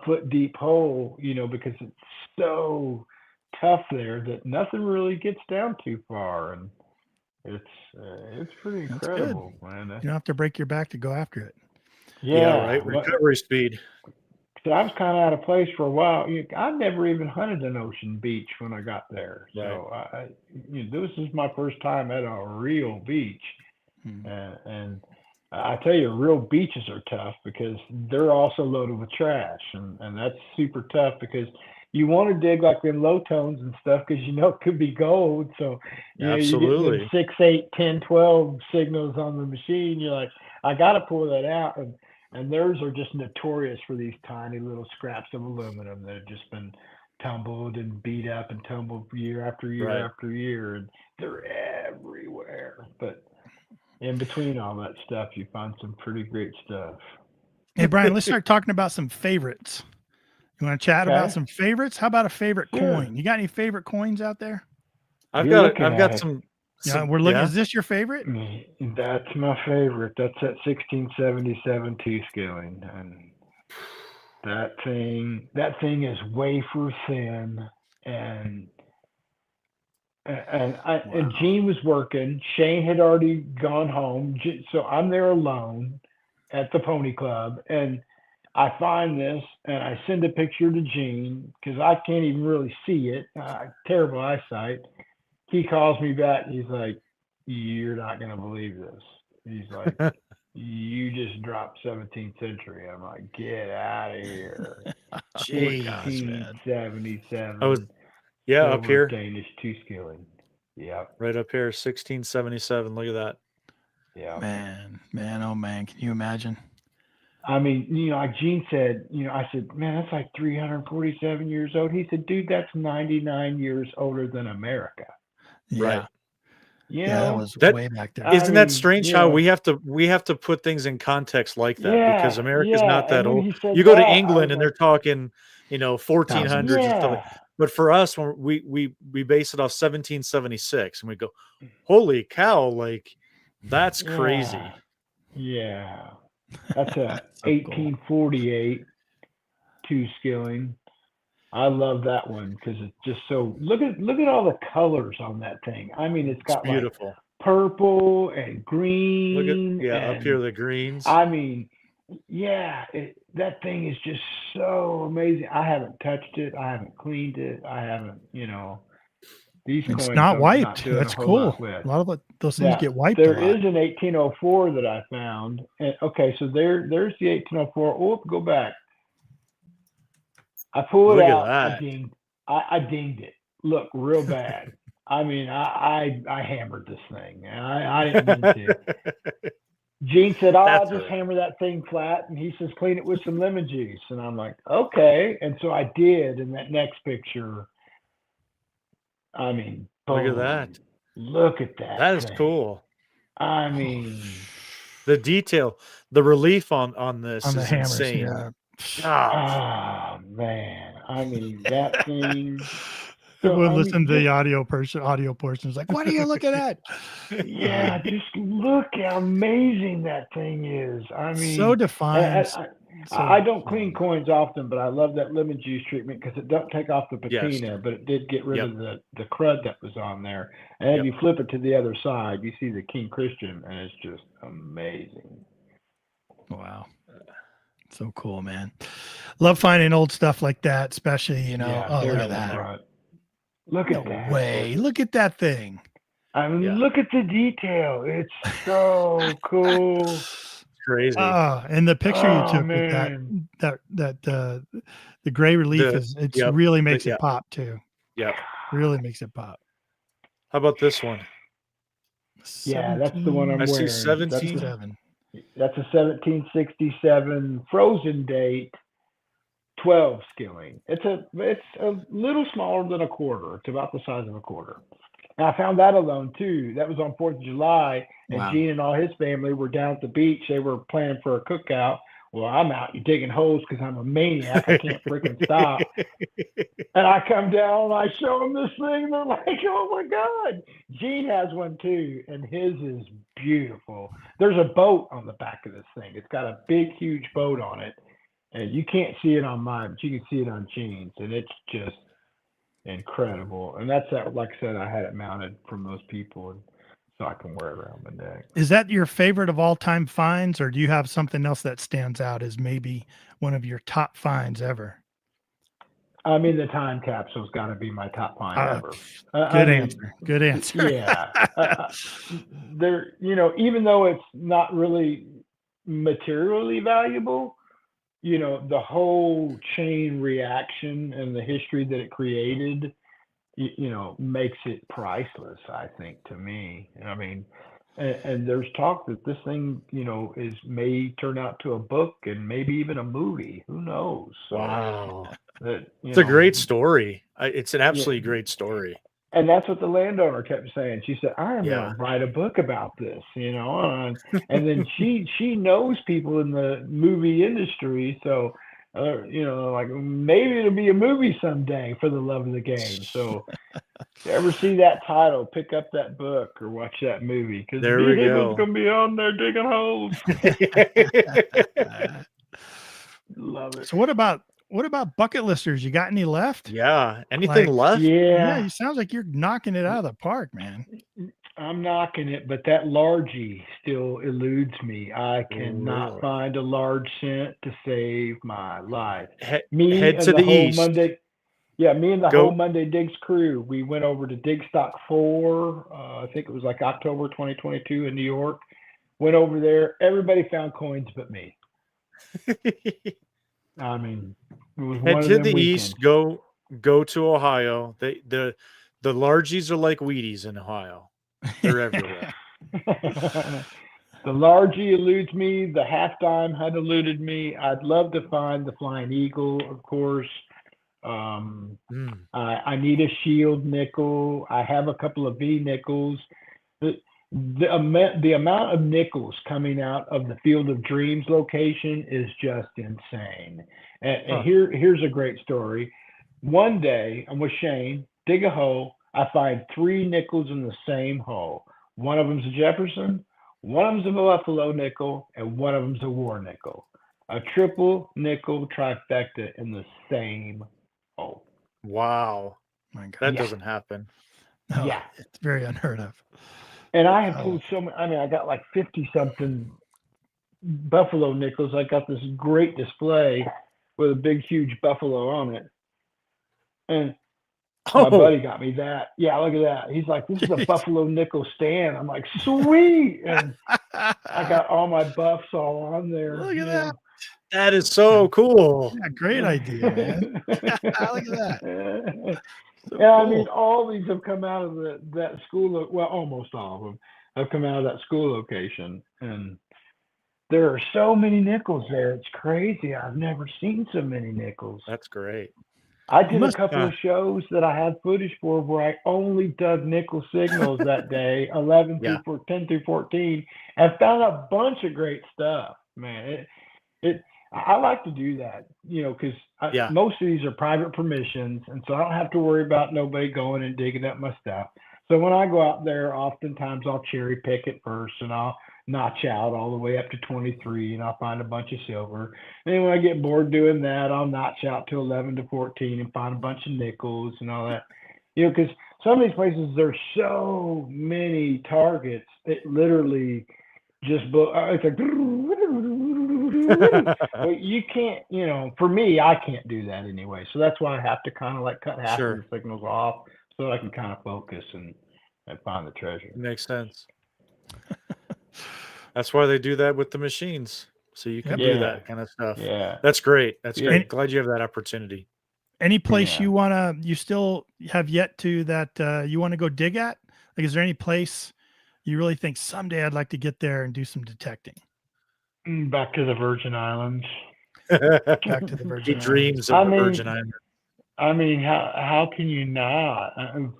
foot deep hole, you know, because it's so tough there that nothing really gets down too far, and it's pretty That's incredible, man. You don't have to break your back to go after it. Yeah, right. Recovery speed. So I was kind of out of place for a while. I never even hunted an ocean beach when I got there. Right. So this is my first time at a real beach. And I tell you, real beaches are tough because they're also loaded with trash. And that's super tough because you want to dig like in low tones and stuff because you know it could be gold. So Absolutely. you get 6, 8, 10, 12 signals on the machine. You're like, I got to pull that out. And theirs are just notorious for these tiny little scraps of aluminum that have just been tumbled and beat up and tumbled year after year after year. And they're everywhere. But in between all that stuff, you find some pretty great stuff. Hey, Brian, let's start talking about some favorites. You want to chat about some favorites? How about a favorite coin? You got any favorite coins out there? I've got some. Yeah, we're looking. Is this your favorite? That's my favorite. That's that 1677 T-scaling, and that thing is wafer thin, and Gene was working. Shane had already gone home, so I'm there alone at the Pony Club, and I find this, and I send a picture to Gene because I can't even really see it. Terrible eyesight. He calls me back. He's like, "You're not going to believe this." He's like, "You just dropped 17th century." I'm like, "Get out of here." 1677. Up here. Danish two-scaling. Yeah. Right up here, 1677. Look at that. Yeah. Man, oh man, can you imagine? I mean, like Gene said, I said, man, that's like 347 years old. He said, dude, that's 99 years older than America. Yeah. Right. That was way back there. Isn't that strange how we have to put things in context like that, because America's not that old. You go to England and they're talking, 1400s and stuff. But for us, when we base it off 1776 and we go, holy cow, like that's crazy. Yeah. That's a So 1848 two skilling. I love that one because it's just so. Look at all the colors on that thing. I mean, it's got beautiful, like purple and green. Look at up here the greens. I mean, that thing is just so amazing. I haven't touched it. I haven't cleaned it. I haven't. These it's coins not wiped. Not That's cool. A lot of those things get wiped. There is an 1804 that I found. And, okay, so there's the 1804. Oh, go back. I pulled it out. I dinged it. Look, real bad. I mean, I hammered this thing, and I didn't mean to. Gene said, I'll just hammer that thing flat, and he says, clean it with some lemon juice. And I'm like, okay. And so I did. In that next picture, I mean, look at that. Look at that. That is cool. I mean, the detail, the relief on this is hammers, insane. Oh man. I mean, that thing. Everyone listen to the audio portion is like, what are you looking at? Yeah, just look how amazing that thing is. I mean, so defined. I don't clean coins often, but I love that lemon juice treatment because it doesn't take off the patina, but it did get rid of the crud that was on there. And if you flip it to the other side, you see the King Christian, and it's just amazing. Wow. So cool, man. Love finding old stuff like that, especially, look at that. Right. Look at that. Look at that thing. I mean, look at the detail. It's so cool. Crazy. And the picture you took with the gray relief really makes it pop too. Yeah. Really makes it pop. How about this one? Yeah, that's the one I'm wearing. I see 17. That's a 1767 frozen date 12 skilling. It's a little smaller than a quarter. It's about the size of a quarter. And I found that alone too. That was on 4th of July, and Gene and all his family were down at the beach. They were planning for a cookout. Well, I'm out digging holes because I'm a maniac. I can't freaking stop. And I come down and I show them this thing. And they're like, oh my God. Gene has one too, and his is beautiful. There's a boat on the back of this thing. It's got a big, huge boat on it. And you can't see it on mine, but you can see it on Gene's. And it's just incredible. And that's that, like I said, I had it mounted from those people, and so I can wear it around my neck. Is that your favorite of all time finds, or do you have something else that stands out as maybe one of your top finds ever? I mean, the time capsule's got to be my top find ever. Good answer. Yeah. There, even though it's not really materially valuable, the whole chain reaction and the history that it created, makes it priceless, I think, to me. I mean, and there's talk that this thing, may turn out to a book and maybe even a movie. Who knows? So, wow. It's a great story. It's an absolutely great story. And that's what the landowner kept saying. She said, I am going to write a book about this, and then she knows people in the movie industry. So, like maybe it'll be a movie someday, for the love of the game. So if you ever see that title, pick up that book or watch that movie, because BHiggles going to be on there digging holes. Love it. So what about bucket listers? You got any left? Yeah. Anything left? Yeah. It sounds like you're knocking it out of the park, man. I'm knocking it, but that largie still eludes me. I cannot find a large cent to save my life. Head to the east. Monday, me and the whole Monday Digs crew, we went over to Dig Stock 4. I think it was like October 2022 in New York. Went over there. Everybody found coins but me. I mean, it was head to the east. Go to Ohio. The largies are like Wheaties in Ohio. They're everywhere. The largie eludes me. The half dime had eluded me. I'd love to find the flying eagle, of course. I need a shield nickel. I have a couple of V nickels. The amount of nickels coming out of the Field of Dreams location is just insane. And here's a great story. One day I'm with Shane, dig a hole. I find 3 nickels in the same hole. One of them's a Jefferson, one of them's a Buffalo nickel, and one of them's a War nickel. A triple nickel trifecta in the same hole. Wow. My God. That doesn't happen. No, Yeah. It's very unheard of. And I have pulled so many. I mean, I got like 50-something Buffalo nickels. I got this great display with a big, huge buffalo on it. And my buddy got me that. Yeah, look at that. He's like, this is a Buffalo nickel stand. I'm like, sweet. And I got all my buffs all on there. Look at that. That is so cool. Yeah, great idea, man. Look at that. So yeah, cool. I mean, all these have come out of that school. Well, almost all of them have come out of that school location. And there are so many nickels there. It's crazy. I've never seen so many nickels. That's great. I did a couple of shows that I had footage for where I only dug nickel signals that day, 10 through 14, and found a bunch of great stuff, man. I like to do that, because most of these are private permissions, and so I don't have to worry about nobody going and digging up my stuff. So when I go out there, oftentimes I'll cherry pick it first, and I'll notch out all the way up to 23, and I'll find a bunch of silver. And then when I get bored doing that, I'll notch out to 11 to 14 and find a bunch of nickels and all that. Because some of these places, there's so many targets, it literally just it's like, but you can't, for me, I can't do that anyway. So that's why I have to kind of like cut half of the signals off so that I can kind of focus and find the treasure. Makes sense. That's why they do that with the machines. So you can do that kind of stuff. Yeah. That's great. That's great. Glad you have that opportunity. Any place you still have yet to that you want to go dig at? Like, is there any place you really think someday I'd like to get there and do some detecting? Back to the Virgin Islands. Back to the Virgin Islands. Dreams of the Virgin Islands. I mean, how can you not? I mean,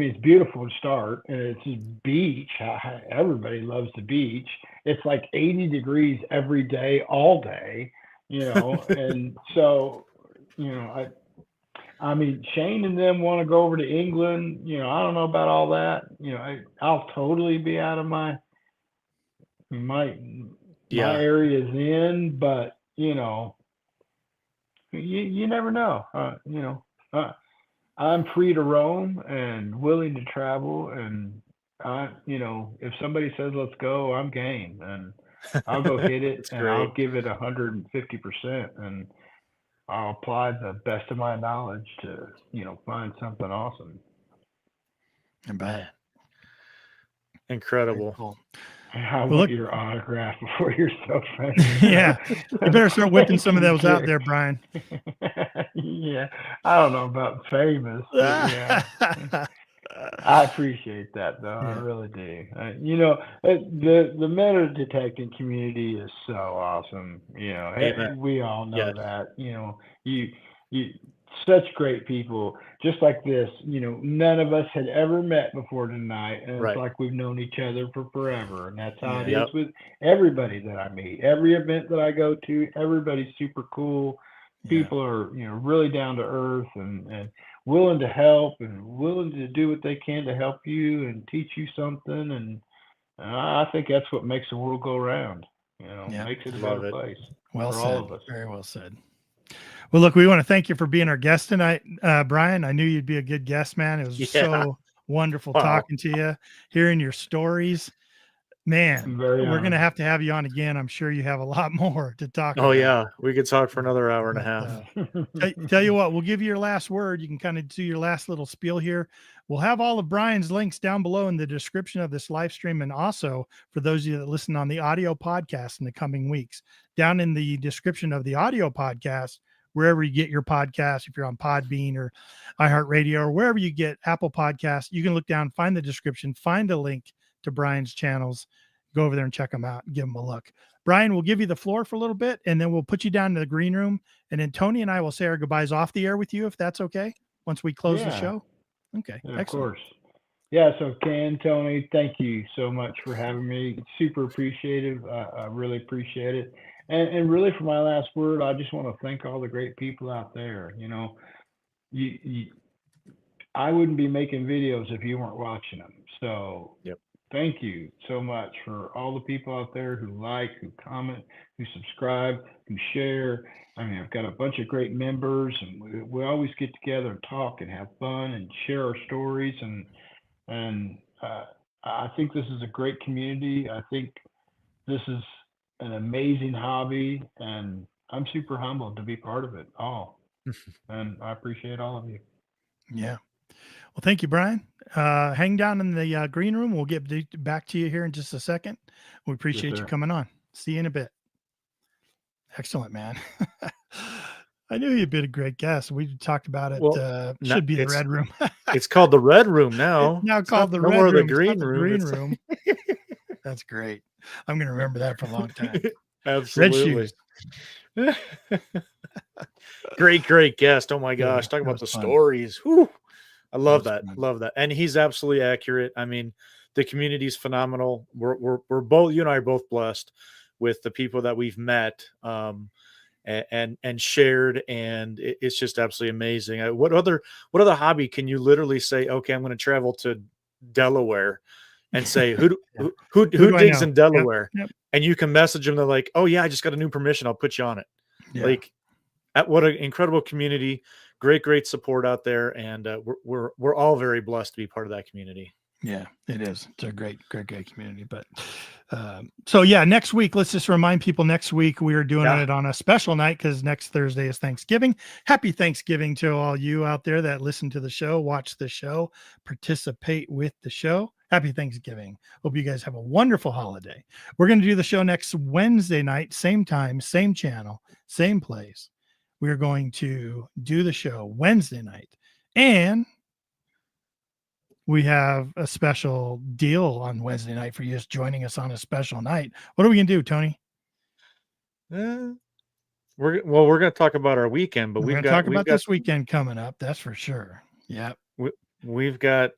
it's beautiful to start, and it's a beach. Everybody loves the beach. It's like 80 degrees every day, all day, and so, I mean, Shane and them want to go over to England. I don't know about all that. I'll totally be out of my area's in, but you never know. I'm free to roam and willing to travel, and if somebody says let's go, I'm game, and I'll go hit it, and I'll give it 150%, and I'll apply the best of my knowledge to find something awesome. Man. Incredible. Cool. I want your autograph before you're so famous. Yeah, you better start whipping some of those out there, Brian. Yeah, I don't know about famous. But I appreciate that, though. I really do. The metal detecting community is so awesome. We all know that. You such great people, just like this. None of us had ever met before tonight, and it's like we've known each other for forever. And that's how it is with everybody that I meet. Every event that I go to, everybody's super cool. People are, really down to earth and willing to help and willing to do what they can to help you and teach you something. And I think that's what makes the world go round. Makes it a better place. Well for said. all of us. Very well said. Well, look, we want to thank you for being our guest tonight, Brian. I knew you'd be a good guest, man. It was so wonderful talking to you, hearing your stories. Man, we're going to have you on again. I'm sure you have a lot more to talk about. Oh, yeah. We could talk for another hour and a half. Tell you what, we'll give you your last word. You can kind of do your last little spiel here. We'll have all of Brian's links down below in the description of this live stream. And also for those of you that listen on the audio podcast in the coming weeks, down in the description of the audio podcast, wherever you get your podcast, if you're on Podbean or iHeartRadio or wherever you get Apple Podcasts, you can look down, find the description, find a link to Brian's channels, Go over there and check them out and give them a look. Brian, we'll give you the floor for a little bit, and then we'll put you down to the green room. And then Tony and I will say our goodbyes off the air with you, if that's okay, once we close the show. Okay. Yeah, of course. Yeah, so Ken, Tony, thank you so much for having me. Super appreciative. I really appreciate it. And really, for my last word, I just want to thank all the great people out there. You know, I wouldn't be making videos if you weren't watching them. So thank you so much for all the people out there who like, who comment, who subscribe, who share. I mean, I've got a bunch of great members, and we always get together and talk and have fun and share our stories. And I think this is a great community. I think this is an amazing hobby, and I'm super humbled to be part of it all. And I appreciate all of you. Yeah. Well, thank you, Brian. Hang down in the green room. We'll get back to you here in just a second. We appreciate you coming on. See you in a bit. Excellent, man. I knew you'd been a great guest. We talked about it. Well, should be the red room. It's called the red room now. It's now called the no red more room. The green room. Green room. That's great. I'm going to remember that for a long time. Absolutely. Red shoes. Great guest. Oh my gosh. Talking about the fun. Stories. Whew. I love that. Fun. Love that. And he's absolutely accurate. I mean, the community's phenomenal. We're both, you and I are both blessed with the people that we've met and shared, and it's just absolutely amazing. What other hobby can you literally say, okay, I'm going to travel to Delaware and say, who digs in Delaware? Yep. And you can message them. They're like, oh yeah, I just got a new permission. I'll put you on it. Yeah. Like, what an incredible community. Great support out there. And we're all very blessed to be part of that community. Yeah, it is. It's a great community. But so yeah, next week, let's just remind people, next week we are doing it on a special night because next Thursday is Thanksgiving. Happy Thanksgiving to all you out there that listen to the show, watch the show, participate with the show. Happy Thanksgiving. Hope you guys have a wonderful holiday. We're going to do the show next Wednesday night, same time, same channel, same place. We're going to do the show Wednesday night. And we have a special deal on Wednesday night for you just joining us on a special night. What are we going to do, Tony? We're going to talk about our weekend, but we've got this weekend coming up. That's for sure. Yeah. We've got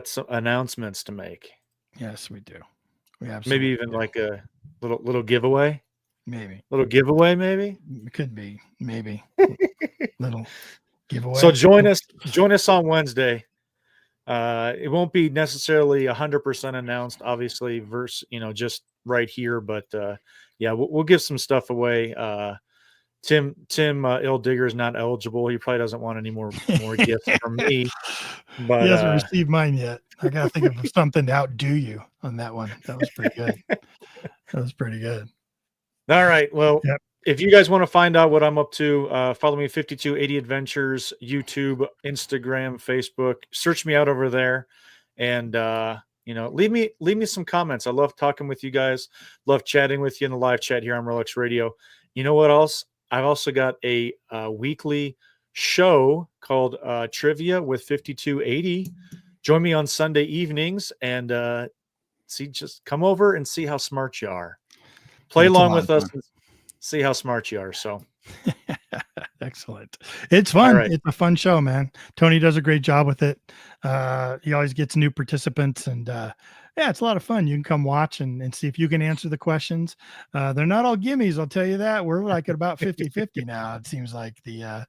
some announcements to make. Yes, we do. We maybe even like a little giveaway. Maybe. Little giveaway, maybe? It could be. Maybe. Little giveaway. So join us on Wednesday. It won't be necessarily 100% announced, obviously, just right here. But yeah, we'll give some stuff away. Tim Ill Digger is not eligible. He probably doesn't want any more gifts from me. But he hasn't received mine yet. I got to think of something to outdo you on that one. That was pretty good. All right. Well, if you guys want to find out what I'm up to, follow me 5280 Adventures, YouTube, Instagram, Facebook. Search me out over there, and leave me some comments. I love talking with you guys. Love chatting with you in the live chat here on Relics Radio. You know what else? I've also got a weekly show called Trivia with 5280. Join me on Sunday evenings and just come over and see how smart you are. Play along with us and see how smart you are. So excellent. It's fun. Right. It's a fun show, man. Tony does a great job with it. He always gets new participants, and it's a lot of fun. You can come watch and see if you can answer the questions. They're not all gimmies, I'll tell you that. We're like at about 50-50 now. It seems like the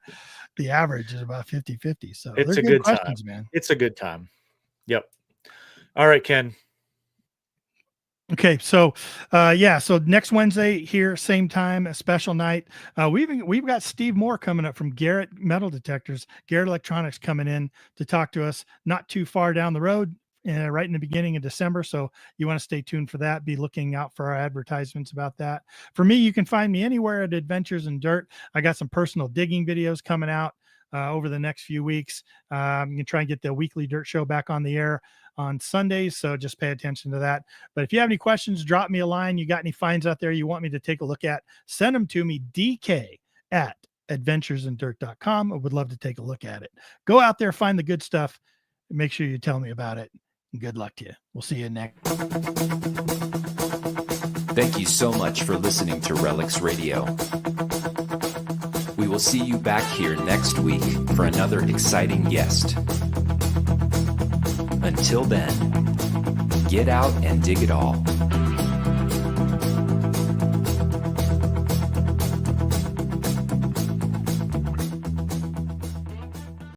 average is about 50-50. So it's a good questions, time, man. It's a good time. Yep. All right, Ken. Okay, so so next Wednesday here, same time, a special night. We've got Steve Moore coming up from Garrett Metal Detectors, Garrett Electronics, coming in to talk to us not too far down the road, right in the beginning of December. So you want to stay tuned for that. Be looking out for our advertisements about that. For me, you can find me anywhere at Adventures in Dirt. I got some personal digging videos coming out over the next few weeks. I'm gonna try and get the weekly dirt show back on the air on Sundays, so just pay attention to that. But if you have any questions, drop me a line. You got any finds out there you want me to take a look at, send them to me, dk@adventuresindirt.com. I would love to take a look at it. Go out there, find the good stuff, and make sure you tell me about it. Good luck to you. We'll see you next. Thank you so much for listening to Relics Radio. We will see you back here next week for another exciting guest. Until then, get out and dig it all.